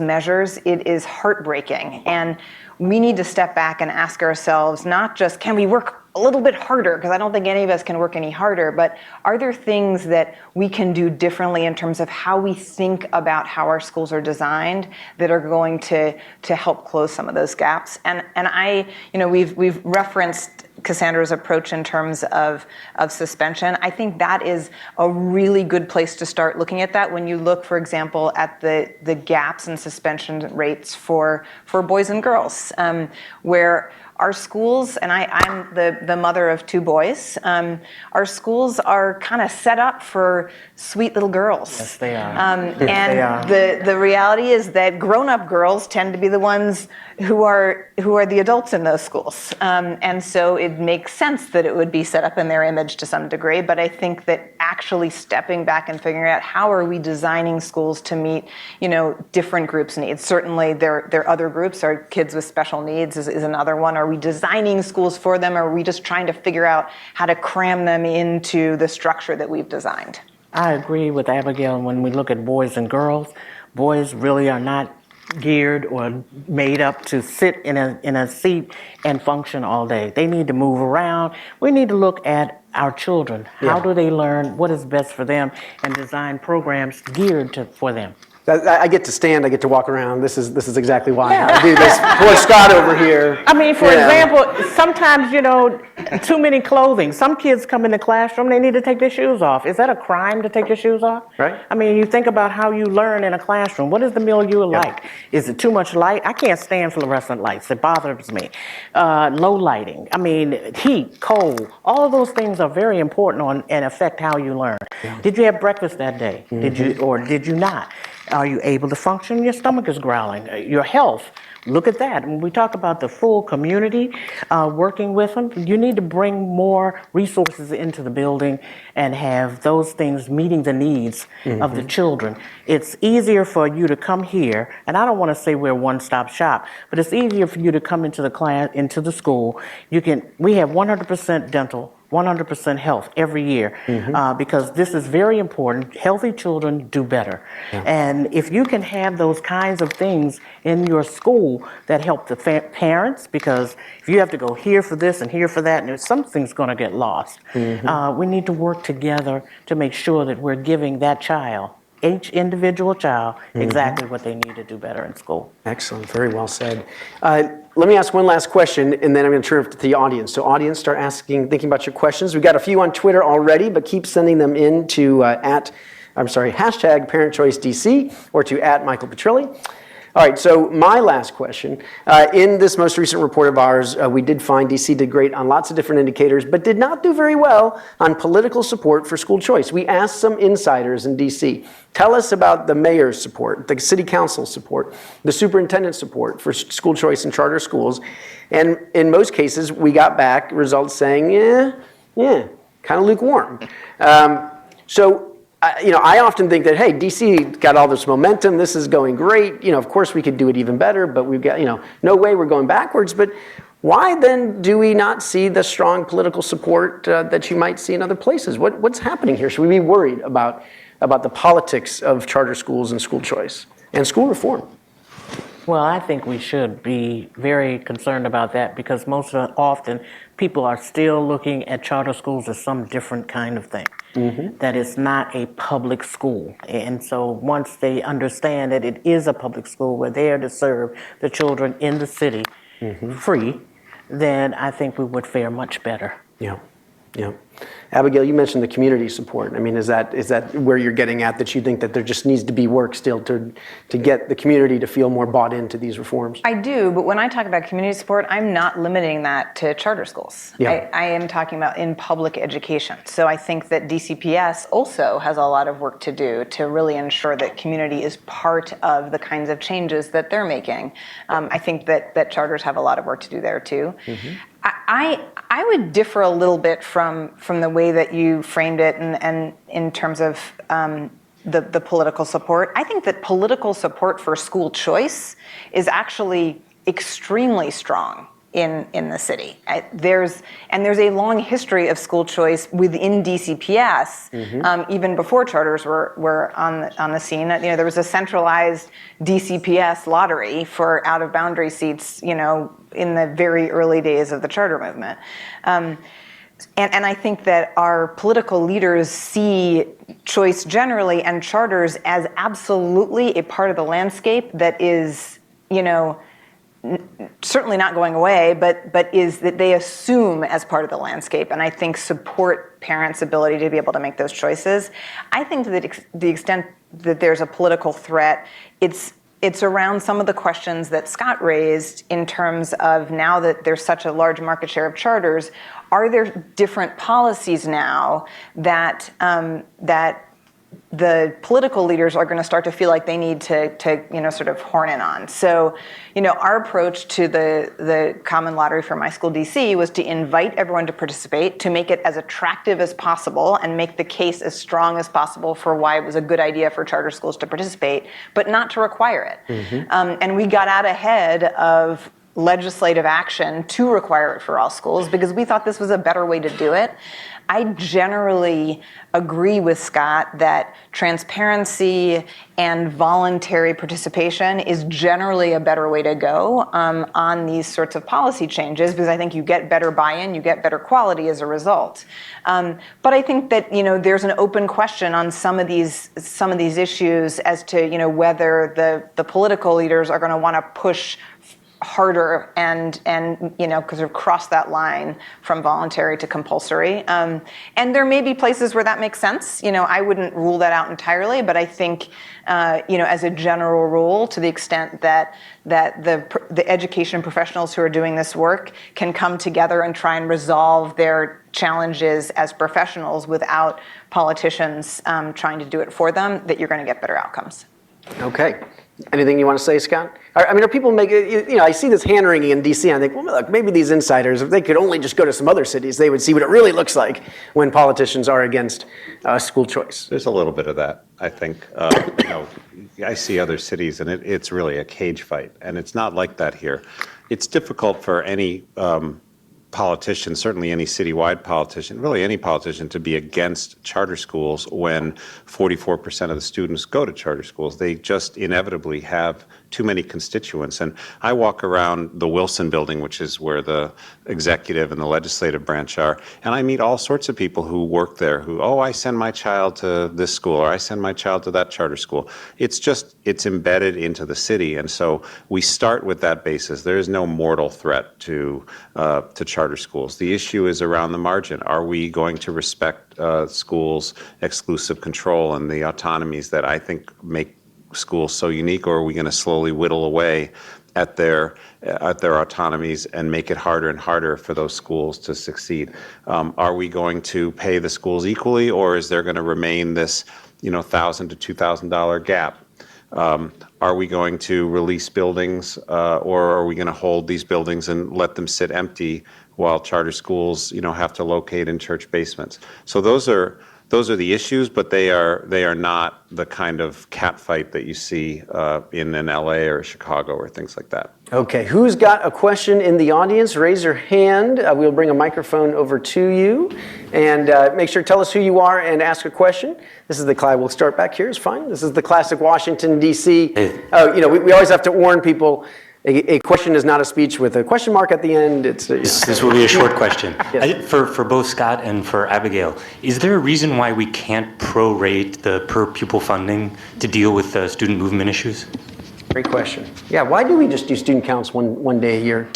measures, it is heartbreaking. And we need to step back and ask ourselves, not just can we work a little bit harder, because I don't think any of us can work any harder, but are there things that we can do differently in terms of how we think about how our schools are designed that are going to help close some of those gaps? And we've referenced Cassandra's approach in terms of suspension. I think that is a really good place to start looking at that. When you look, for example, at the gaps in suspension rates for boys and girls, where our schools, and I'm the mother of 2 boys, our schools are kind of set up for sweet little girls. Yes, they are. And they are. the reality is that grown-up girls tend to be the ones who are the adults in those schools. And so it makes sense that it would be set up in their image to some degree, but I think that actually stepping back and figuring out how are we designing schools to meet, different groups' needs. Certainly there are other groups. Our kids with special needs is another one. Are we designing schools for them, or are we just trying to figure out how to cram them into the structure that we've designed? I agree with Abigail. When we look at boys and girls, boys really are not geared or made up to sit in a seat and function all day. They need to move around. We need to look at our children. How do they learn? What is best for them? And design programs geared for them. I get to stand, I get to walk around. This is exactly why I do this. Poor Scott over here. I mean, for example, sometimes, too many clothing. Some kids come in the classroom, they need to take their shoes off. Is that a crime to take your shoes off? Right. I mean, you think about how you learn in a classroom. What is the milieu like? Is it too much light? I can't stand fluorescent lights. It bothers me. Low lighting. I mean, heat, cold. All of those things are very important and affect how you learn. Yeah. Did you have breakfast that day? Mm-hmm. Did you not? Are you able to function? Your stomach is growling. Your health, look at that. When we talk about the full community working with them, you need to bring more resources into the building and have those things meeting the needs of the children. It's easier for you to come here, and I don't want to say we're a one-stop shop, but it's easier for you to come into the class, into the school. We have 100% dental, 100% health every year because this is very important. Healthy children do better. Yeah. And if you can have those kinds of things in your school that help the parents, because if you have to go here for this and here for that, and something's going to get lost. We need to work together to make sure that we're giving that child, each individual child, exactly what they need to do better in school. Excellent. Very well said. Let me ask one last question, and then I'm going to turn it to the audience. So audience, start thinking about your questions. We've got a few on Twitter already, but keep sending them in to hashtag ParentChoiceDC or to @MichaelPetrilli. All right, so my last question. In this most recent report of ours, we did find DC did great on lots of different indicators, but did not do very well on political support for school choice. We asked some insiders in DC, tell us about the mayor's support, the city council support, the superintendent's support for school choice in charter schools. And in most cases, we got back results saying, kind of lukewarm. I often think that, hey, DC got all this momentum. This is going great. Of course we could do it even better, but we've got, no way we're going backwards. But why then do we not see the strong political support that you might see in other places? What's happening here? Should we be worried about the politics of charter schools and school choice and school reform? Well, I think we should be very concerned about that because most often people are still looking at charter schools as some different kind of thing. That it's not a public school. And so once they understand that it is a public school, we're there to serve the children in the city free, then I think we would fare much better. Yeah. Abigail, you mentioned the community support. I mean, is that where you're getting at, that you think that there just needs to be work still to get the community to feel more bought into these reforms? I do, but when I talk about community support, I'm not limiting that to charter schools. Yeah. I am talking about in public education. So I think that DCPS also has a lot of work to do to really ensure that community is part of the kinds of changes that they're making. I think that charters have a lot of work to do there too. I would differ a little bit from the way that you framed it and in terms of the political support. I think that political support for school choice is actually extremely strong in the city. There's a long history of school choice within DCPS, even before charters were on the scene. There was a centralized DCPS lottery for out-of-boundary seats, in the very early days of the charter movement. And I think that our political leaders see choice generally and charters as absolutely a part of the landscape that is, certainly not going away, but is that they assume as part of the landscape, and I think support parents' ability to be able to make those choices. I think that the extent that there's a political threat, it's around some of the questions that Scott raised in terms of, now that there's such a large market share of charters, are there different policies now that the political leaders are going to start to feel like they need to sort of horn in on? So, our approach to the Common Lottery for My School DC was to invite everyone to participate, to make it as attractive as possible and make the case as strong as possible for why it was a good idea for charter schools to participate, but not to require it. And we got out ahead of legislative action to require it for all schools because we thought this was a better way to do it. I generally agree with Scott that transparency and voluntary participation is generally a better way to go on these sorts of policy changes, because I think you get better buy-in, you get better quality as a result. But I think that there's an open question on some of these issues as to whether the political leaders are going to want to push harder and because of cross that line from voluntary to compulsory. And there may be places where that makes sense. I wouldn't rule that out entirely, but I think as a general rule, to the extent that the education professionals who are doing this work can come together and try and resolve their challenges as professionals without politicians trying to do it for them, that you're going to get better outcomes. Okay. Anything you want to say, Scott? I mean, are people making, I see this hand-wringing in D.C., and I think, well, look, maybe these insiders, if they could only just go to some other cities, they would see what it really looks like when politicians are against school choice. There's a little bit of that, I think. I see other cities, and it's really a cage fight, and it's not like that here. It's difficult for any politician, certainly any citywide politician, really any politician, to be against charter schools when 44% of the students go to charter schools. They just inevitably have too many constituents. And I walk around the Wilson building, which is where the executive and the legislative branch are, and I meet all sorts of people who work there who, I send my child to this school, or I send my child to that charter school. It's embedded into the city. And so we start with that basis. There is no mortal threat to charter schools. The issue is around the margin. Are we going to respect schools' exclusive control and the autonomies that I think make schools so unique, or are we going to slowly whittle away at their autonomies and make it harder and harder for those schools to succeed? Are we going to pay the schools equally, or is there going to remain this $1,000 to $2,000 gap? Are we going to release buildings, or are we going to hold these buildings and let them sit empty while charter schools have to locate in church basements? So those are the issues, but they are not the kind of catfight that you see in an LA or Chicago or things like that. Okay, who's got a question in the audience? Raise your hand. We'll bring a microphone over to you, and make sure to tell us who you are and ask a question. This is the class. We'll start back here. It's fine. This is the classic Washington D.C. We always have to warn people. A question is not a speech with a question mark at the end. This will be a short question. Yes. For both Scott and for Abigail, is there a reason why we can't prorate the per pupil funding to deal with student movement issues? Great question. Yeah, why do we just do student counts one day a year?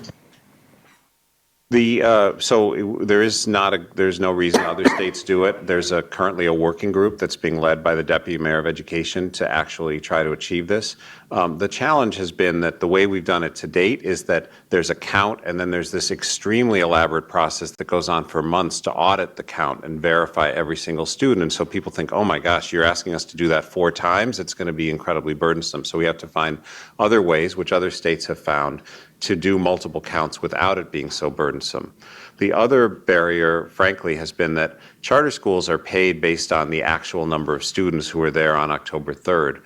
So there's no reason other states do it. There's currently a working group that's being led by the Deputy Mayor of Education to actually try to achieve this. The challenge has been that the way we've done it to date is that there's a count, and then there's this extremely elaborate process that goes on for months to audit the count and verify every single student. And so people think, oh my gosh, you're asking us to do that 4 times? It's going to be incredibly burdensome. So we have to find other ways, which other states have found, to do multiple counts without it being so burdensome. The other barrier, frankly, has been that charter schools are paid based on the actual number of students who are there on October 3rd,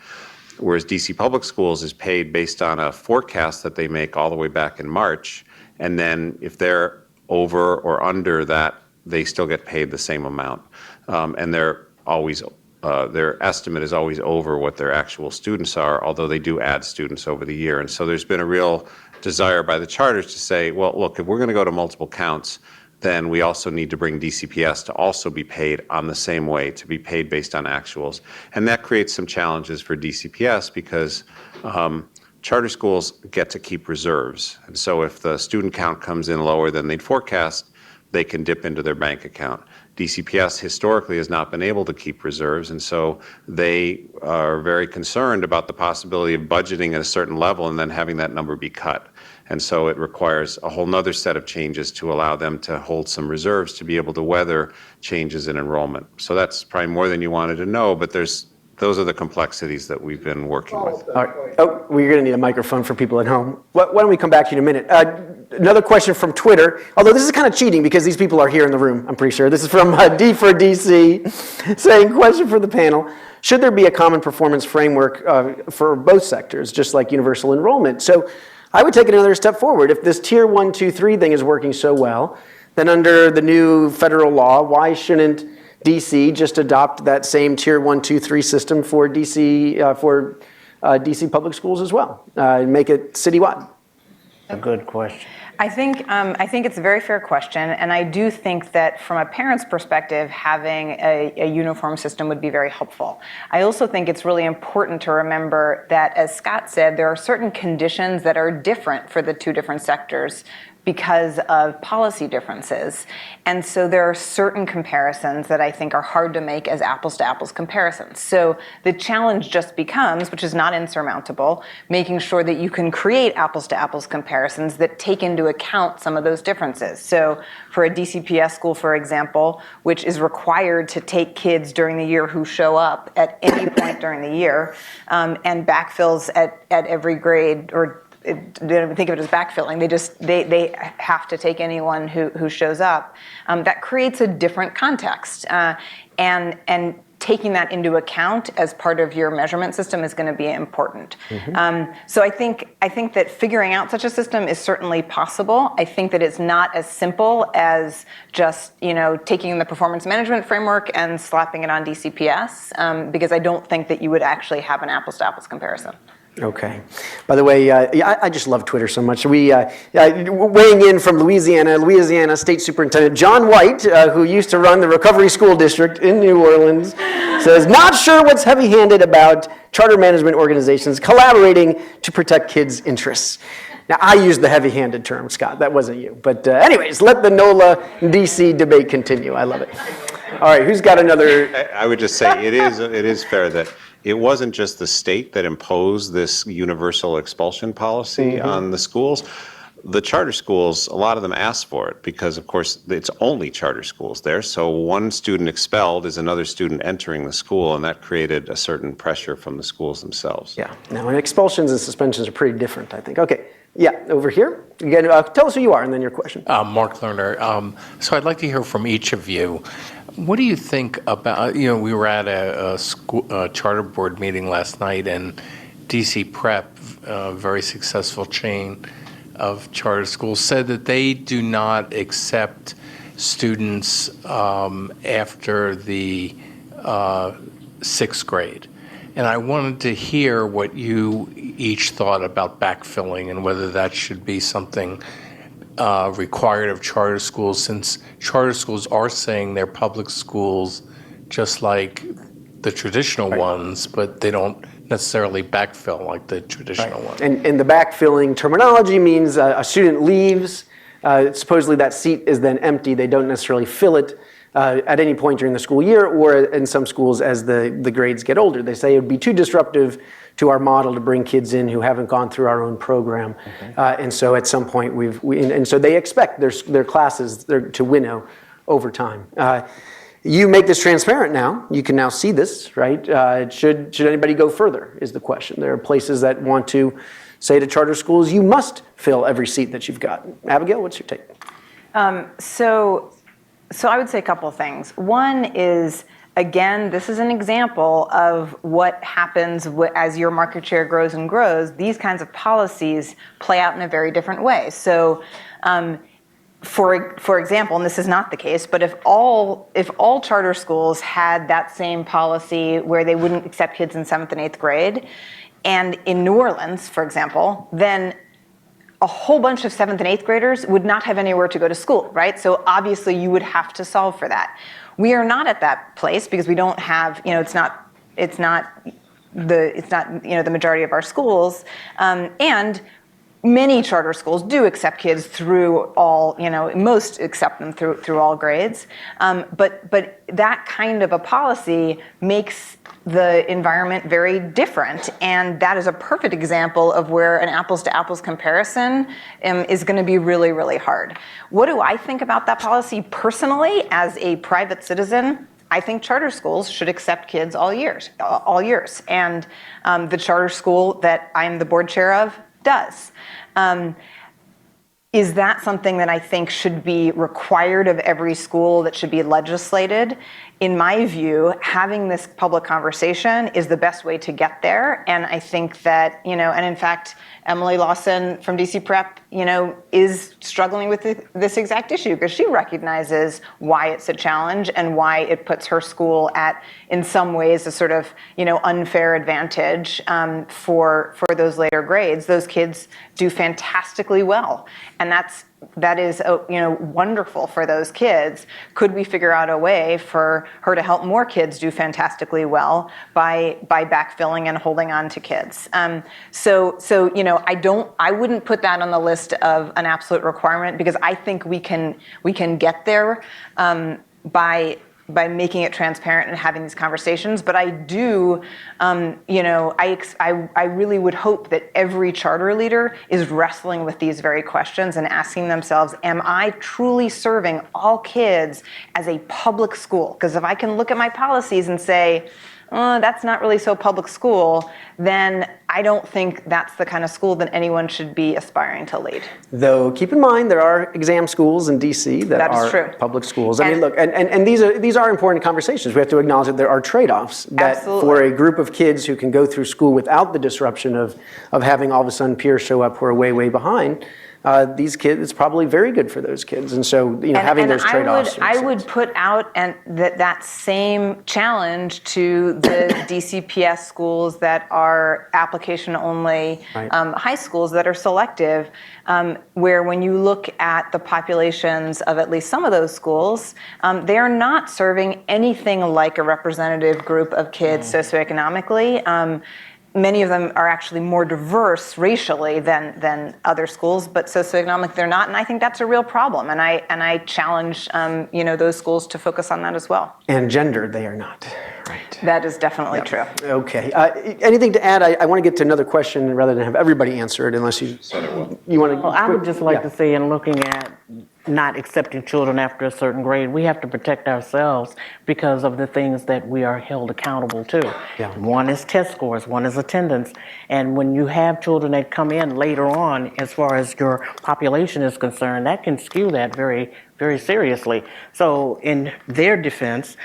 whereas DC Public Schools is paid based on a forecast that they make all the way back in March, and then if they're over or under that, they still get paid the same amount. And they're always, their estimate is always over what their actual students are, although they do add students over the year. And so there's been a real desire by the charters to say, well, look, if we're going to go to multiple counts, then we also need to bring DCPS to also be paid on the same way, to be paid based on actuals. And that creates some challenges for DCPS because charter schools get to keep reserves. And so if the student count comes in lower than they'd forecast, they can dip into their bank account. DCPS historically has not been able to keep reserves, and so they are very concerned about the possibility of budgeting at a certain level and then having that number be cut. And so it requires a whole nother set of changes to allow them to hold some reserves to be able to weather changes in enrollment. So that's probably more than you wanted to know, but those are the complexities that we've been working with. All right. Oh, we're going to need a microphone for people at home. Why don't we come back to you in a minute? Another question from Twitter, although this is kind of cheating because these people are here in the room, I'm pretty sure. This is from D for DC, saying, question for the panel, should there be a common performance framework for both sectors, just like universal enrollment? So I would take it another step forward. If this tier 1, 2, 3 thing is working so well, then under the new federal law, why shouldn't DC just adopt that same tier 1, 2, 3 system for DC public schools as well, and make it citywide? A good question. I think it's a very fair question, and I do think that from a parent's perspective, having a uniform system would be very helpful. I also think it's really important to remember that, as Scott said, there are certain conditions that are different for the two different sectors because of policy differences. And so there are certain comparisons that I think are hard to make as apples to apples comparisons. So the challenge just becomes, which is not insurmountable, making sure that you can create apples to apples comparisons that take into account some of those differences. So for a DCPS school, for example, which is required to take kids during the year who show up at any point during the year, and backfills at every grade, or they don't think of it as backfilling. They have to take anyone who shows up. That creates a different context, and taking that into account as part of your measurement system is going to be important. So I think that figuring out such a system is certainly possible. I think that it's not as simple as just taking the performance management framework and slapping it on DCPS, because I don't think that you would actually have an apples to apples comparison. Okay. By the way, I just love Twitter so much. We weighing in from Louisiana State Superintendent John White, who used to run the Recovery School District in New Orleans, says, not sure what's heavy-handed about charter management organizations collaborating to protect kids' interests. Now, I used the heavy-handed term, Scott. That wasn't you. But anyways, let the NOLA DC debate continue. I love it. All right, who's got another? I would just say it is fair that it wasn't just the state that imposed this universal expulsion policy on the schools. The charter schools, a lot of them asked for it because, of course, it's only charter schools there. So one student expelled is another student entering the school, and that created a certain pressure from the schools themselves. Yeah. Now, and expulsions and suspensions are pretty different, I think. Okay. Yeah, over here. Again, tell us who you are and then your question. Mark Lerner. So I'd like to hear from each of you. What do you think about, we were at a charter board meeting last night, and DC Prep, a very successful chain of charter schools, said that they do not accept students after the 6th grade. And I wanted to hear what you each thought about backfilling and whether that should be something required of charter schools, since charter schools are saying they're public schools just like the traditional ones, but they don't necessarily backfill like the traditional ones. And the backfilling terminology means a student leaves, supposedly that seat is then empty, they don't necessarily fill it at any point during the school year, or in some schools as the grades get older. They say it would be too disruptive to our model to bring kids in who haven't gone through our own program. And so at some point and so they expect their classes to winnow over time. You make this transparent now. You can now see this, right? Should anybody go further is the question. There are places that want to say to charter schools, you must fill every seat that you've got. Abigail, what's your take? So I would say a couple of things. One is again, this is an example of what happens as your market share grows and grows. These kinds of policies play out in a very different way. So, for example, and this is not the case, but if all charter schools had that same policy where they wouldn't accept kids in 7th and 8th grade, and in New Orleans, for example, then a whole bunch of 7th and 8th graders would not have anywhere to go to school, right? So obviously you would have to solve for that. We are not at that place because we don't have, it's not the majority of our schools, and many charter schools do accept kids through all, most accept them through all grades. But that kind of a policy makes the environment very different. And that is a perfect example of where an apples to apples comparison is going to be really, really hard. What do I think about that policy personally as a private citizen? I think charter schools should accept kids all years. And the charter school that I'm the board chair of does. Is that something that I think should be required of every school, that should be legislated? In my view, having this public conversation is the best way to get there. And I think that, and in fact, Emily Lawson from DC Prep, is struggling with this exact issue because she recognizes why it's a challenge and why it puts her school at, in some ways, a sort of, unfair advantage for those later grades. Those kids do fantastically well. And that is wonderful for those kids. Could we figure out a way for her to help more kids do fantastically well by backfilling and holding on to kids? I wouldn't put that on the list of an absolute requirement because I think we can get there by making it transparent and having these conversations. But I do, I really would hope that every charter leader is wrestling with these very questions and asking themselves, am I truly serving all kids as a public school? Because if I can look at my policies and say, oh, that's not really so public school, then I don't think that's the kind of school that anyone should be aspiring to lead. Though, keep in mind, there are exam schools in DC that is are true. public schools. I mean, look, and these are important conversations. We have to acknowledge that there are trade-offs. That Absolutely. For a group of kids who can go through school without the disruption of having all of a sudden peers show up who are way, way behind, these kids, it's probably very good for those kids. And so, having those trade-offs. I would put out that same challenge to the DCPS schools that are application-only, Right. High schools that are selective, where when you look at the populations of at least some of those schools, they are not serving anything like a representative group of kids socioeconomically. Many of them are actually more diverse racially than other schools, but socioeconomic they're not, and I think that's a real problem. And I challenge those schools to focus on that as well. And gender, they are not. Right. That is definitely true. Okay. Anything to add? I want to get to another question rather than have everybody answer it, unless you want to. Well, I would just like to say, in looking at not accepting children after a certain grade, we have to protect ourselves because of the things that we are held accountable to. Yeah. One is test scores, one is attendance. And when you have children that come in later on, as far as your population is concerned, that can skew that very, very seriously. So in their defense,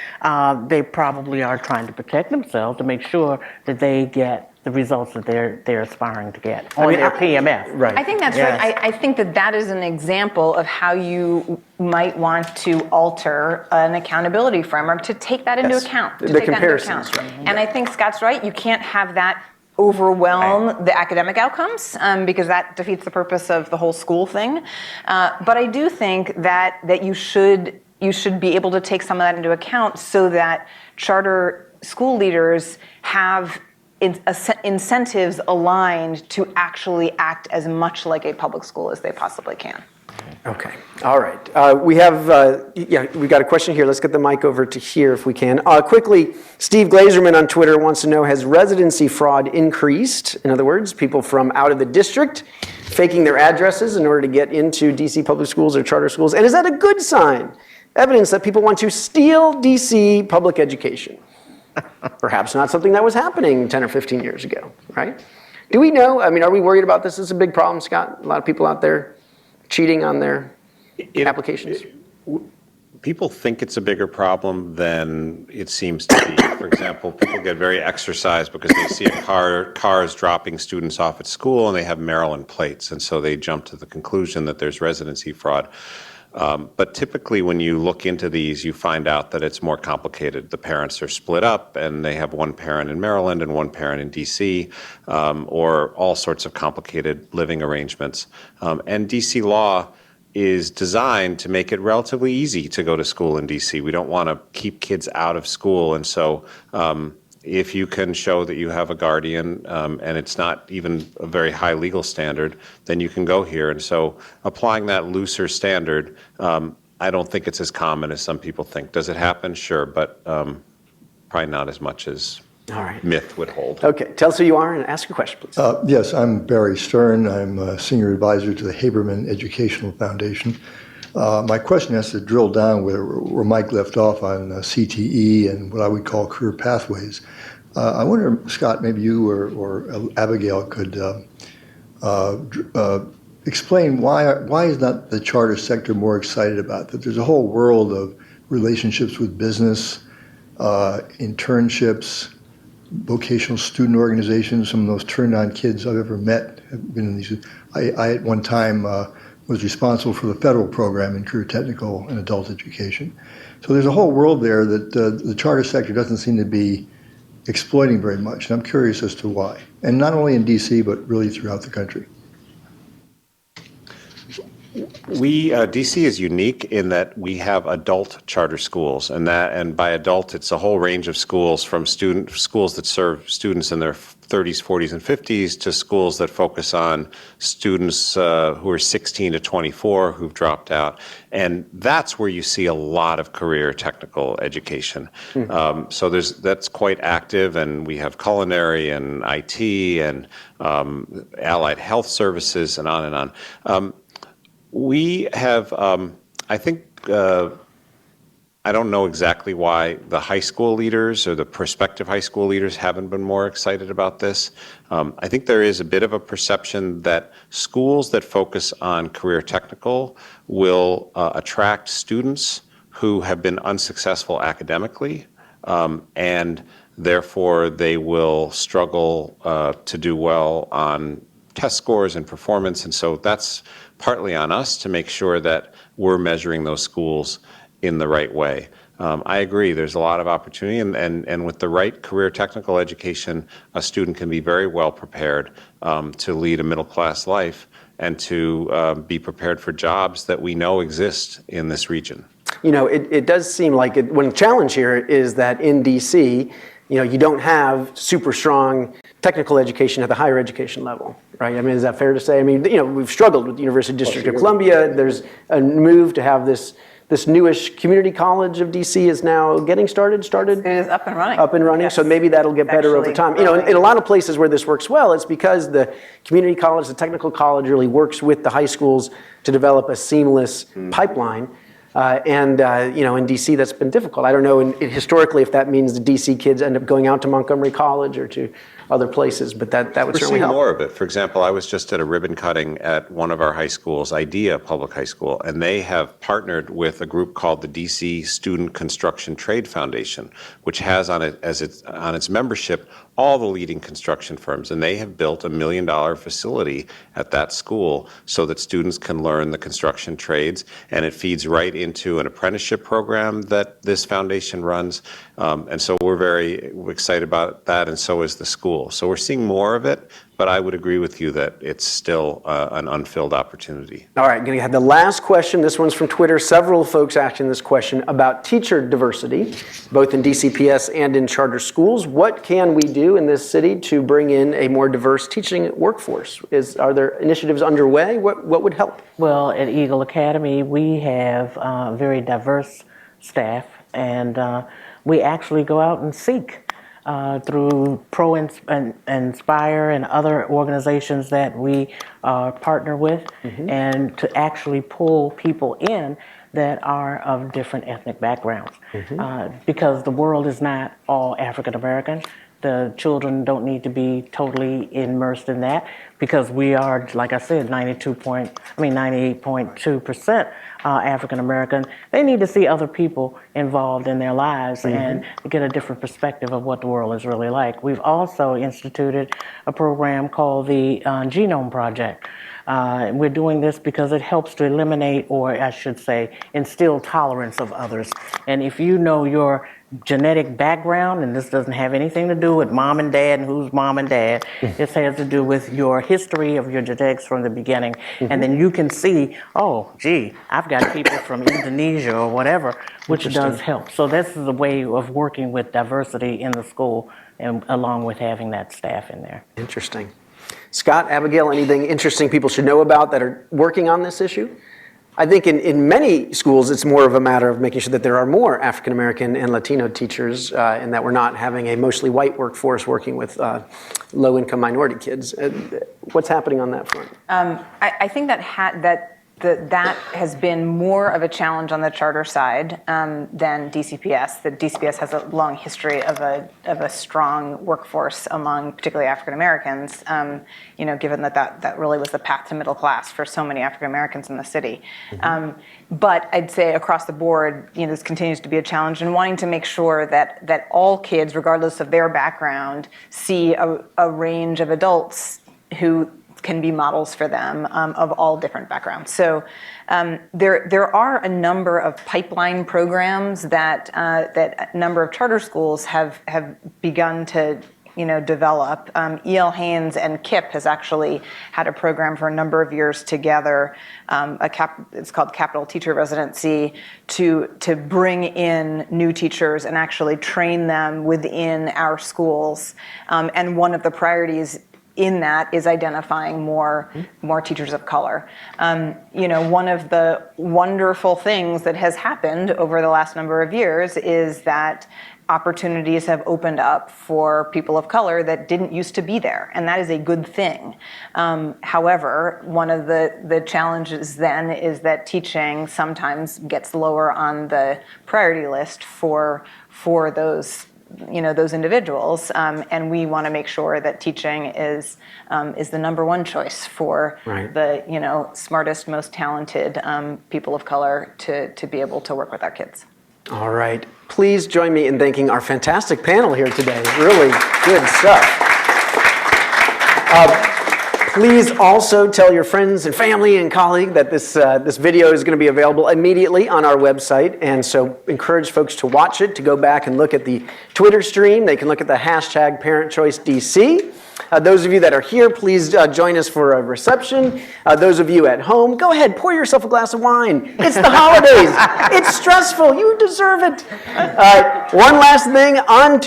they probably are trying to protect themselves to make sure that they get the results that they're aspiring to get on their PMF. Right. I think that's Yes. right. I think that is an example of how you might want to alter an accountability framework to take that into Yes. account. The comparisons, right. And I think Scott's right. You can't have that overwhelm the academic outcomes because that defeats the purpose of the whole school thing. But I do think that you should be able to take some of that into account so that charter school leaders have incentives aligned to actually act as much like a public school as they possibly can. Okay. All right. We have, we've got a question here. Let's get the mic over to here if we can. Quickly, Steve Glazerman on Twitter wants to know, has residency fraud increased? In other words, people from out of the district faking their addresses in order to get into DC public schools or charter schools. And is that a good sign? Evidence that people want to steal DC public education. Perhaps not something that was happening 10 or 15 years ago, right? Do we know? I mean, are we worried about this? This is a big problem, Scott. A lot of people out there cheating on their applications. people think it's a bigger problem than it seems to be. For example, people get very exercised because they see cars dropping students off at school and they have Maryland plates, and so they jump to the conclusion that there's residency fraud. But typically when you look into these, you find out that it's more complicated. The parents are split up and they have one parent in Maryland and one parent in DC, or all sorts of complicated living arrangements. And DC law is designed to make it relatively easy to go to school in DC. We don't want to keep kids out of school, and so if you can show that you have a guardian and it's not even a very high legal standard, then you can go here. And so applying that looser standard, I don't think it's as common as some people think. Does it happen? Sure, but probably not as much as All right. myth would hold. Okay, tell us who you are and ask your question, please. Yes, I'm Barry Stern. I'm a senior advisor to the Haberman Educational Foundation. My question has to drill down where Mike left off on CTE and what I would call career pathways. I wonder, Scott, maybe you or Abigail could explain why is not the charter sector more excited about that? There's a whole world of relationships with business, internships, vocational student organizations. Some of those turned-on kids I've ever met have been in these. I at one time was responsible for the federal program in career technical and adult education. So there's a whole world there that the charter sector doesn't seem to be exploiting very much, and I'm curious as to why. And not only in DC, but really throughout the country. DC is unique in that we have adult charter schools, and by adult, it's a whole range of schools, from schools that serve students in their 30s, 40s, and 50s to schools that focus on students who are 16 to 24 who've dropped out. And that's where you see a lot of career technical education. So that's quite active, and we have culinary and IT and allied health services and on and on. We have, I think, I don't know exactly why the high school leaders or the prospective high school leaders haven't been more excited about this. I think there is a bit of a perception that schools that focus on career technical will attract students who have been unsuccessful academically, and therefore they will struggle to do well on test scores and performance. And so that's partly on us to make sure that we're measuring those schools in the right way. I agree, there's a lot of opportunity, and with the right career technical education, a student can be very well prepared to lead a middle-class life and to be prepared for jobs that we know exist in this region. You know, it does seem like one challenge here is that in DC, you don't have super strong technical education at the higher education level, right? I mean, is that fair to say? I mean, we've struggled with the University District of Columbia. There's a move to have this newish community college of DC is now getting started. It is up and running. Up and running, yes. So maybe that'll get better over time. In a lot of places where this works well, it's because the community college, the technical college really works with the high schools to develop a seamless pipeline. In DC, that's been difficult. I don't know historically if that means the DC kids end up going out to Montgomery College or to other places, but that would certainly help. We're seeing more of it. For example, I was just at a ribbon cutting at one of our high schools, IDEA Public High School, and they have partnered with a group called the DC Student Construction Trade Foundation, which has on its membership all the leading construction firms, and they have built $1 million facility at that school so that students can learn the construction trades, and it feeds right into an apprenticeship program that this foundation runs, and so we're very excited about that, and so is the school. So we're seeing more of it, but I would agree with you that it's still an unfilled opportunity. All right, going to have the last question. This one's from Twitter. Several folks asking this question about teacher diversity, both in DCPS and in charter schools. What can we do in this city to bring in a more diverse teaching workforce? Are there initiatives underway? What would help? Well, at Eagle Academy, we have very diverse staff, and we actually go out and seek through Inspire and other organizations that we partner with, and to actually pull people in that are of different ethnic backgrounds. Because the world is not all African American. The children don't need to be totally immersed in that because we are, like I said, 98.2% African American. They need to see other people involved in their lives and get a different perspective of what the world is really like. We've also instituted a program called the Genome Project. We're doing this because it helps to eliminate, or I should say, instill tolerance of others. And if you know your genetic background, and this doesn't have anything to do with mom and dad and who's mom and dad, this has to do with your history of your genetics from the beginning. And then you can see, oh, gee, I've got people from Indonesia or whatever, which does help. So this is a way of working with diversity in the school, and along with having that staff in there. Interesting. Scott, Abigail, anything interesting people should know about that are working on this issue? I think in many schools, it's more of a matter of making sure that there are more African American and Latino teachers, and that we're not having a mostly white workforce working with low-income minority kids. What's happening on that front? I think that that has been more of a challenge on the charter side than DCPS. The DCPS has a long history of a strong workforce among particularly African Americans. Given that really was the path to middle class for so many African Americans in the city. But I'd say across the board, this continues to be a challenge, and wanting to make sure that all kids, regardless of their background, see a range of adults who can be models for them of all different backgrounds. So there are a number of pipeline programs that a number of charter schools have begun to develop. E.L. Haynes and KIPP has actually had a program for a number of years together. It's called Capital Teacher Residency, to bring in new teachers and actually train them within our schools. And one of the priorities in that is identifying more teachers of color. One of the wonderful things that has happened over the last number of years is that opportunities have opened up for people of color that didn't used to be there, and that is a good thing. However, one of the challenges then is that teaching sometimes gets lower on the priority list for those individuals, and we want to make sure that teaching is the number one choice for the smartest, most talented people of color to be able to work with our kids. All right. Please join me in thanking our fantastic panel here today. Really good stuff. Please also tell your friends and family and colleagues that this video is going to be available immediately on our website, and so encourage folks to watch it, to go back and look at the Twitter stream. They can look at the hashtag ParentChoiceDC. Those of you that are here, please join us for a reception. Those of you at home, go ahead, pour yourself a glass of wine. It's the holidays. It's stressful. You deserve it. One last thing, on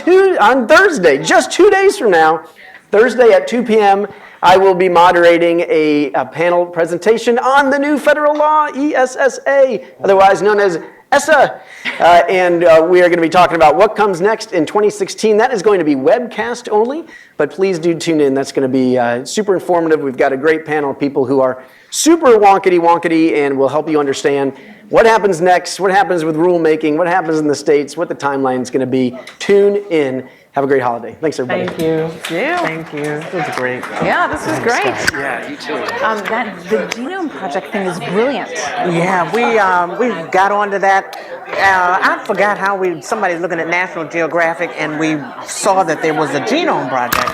Thursday, just 2 days from now, Thursday at 2 p.m., I will be moderating a panel presentation on the new federal law, ESSA, otherwise known as ESSA. And we are going to be talking about what comes next in 2016. That is going to be webcast only, but please do tune in. That's going to be super informative. We've got a great panel of people who are super wonkety and will help you understand what happens next, what happens with rulemaking, what happens in the states, what the timeline is going to be. Tune in. Have a great holiday. Thanks, everybody. Thank you. Thank you. This was great. Yeah, this was great. Yeah, you too. The Genome Project thing is brilliant. Yeah, we got onto that. I forgot how somebody's looking at National Geographic, and we saw that there was a Genome Project.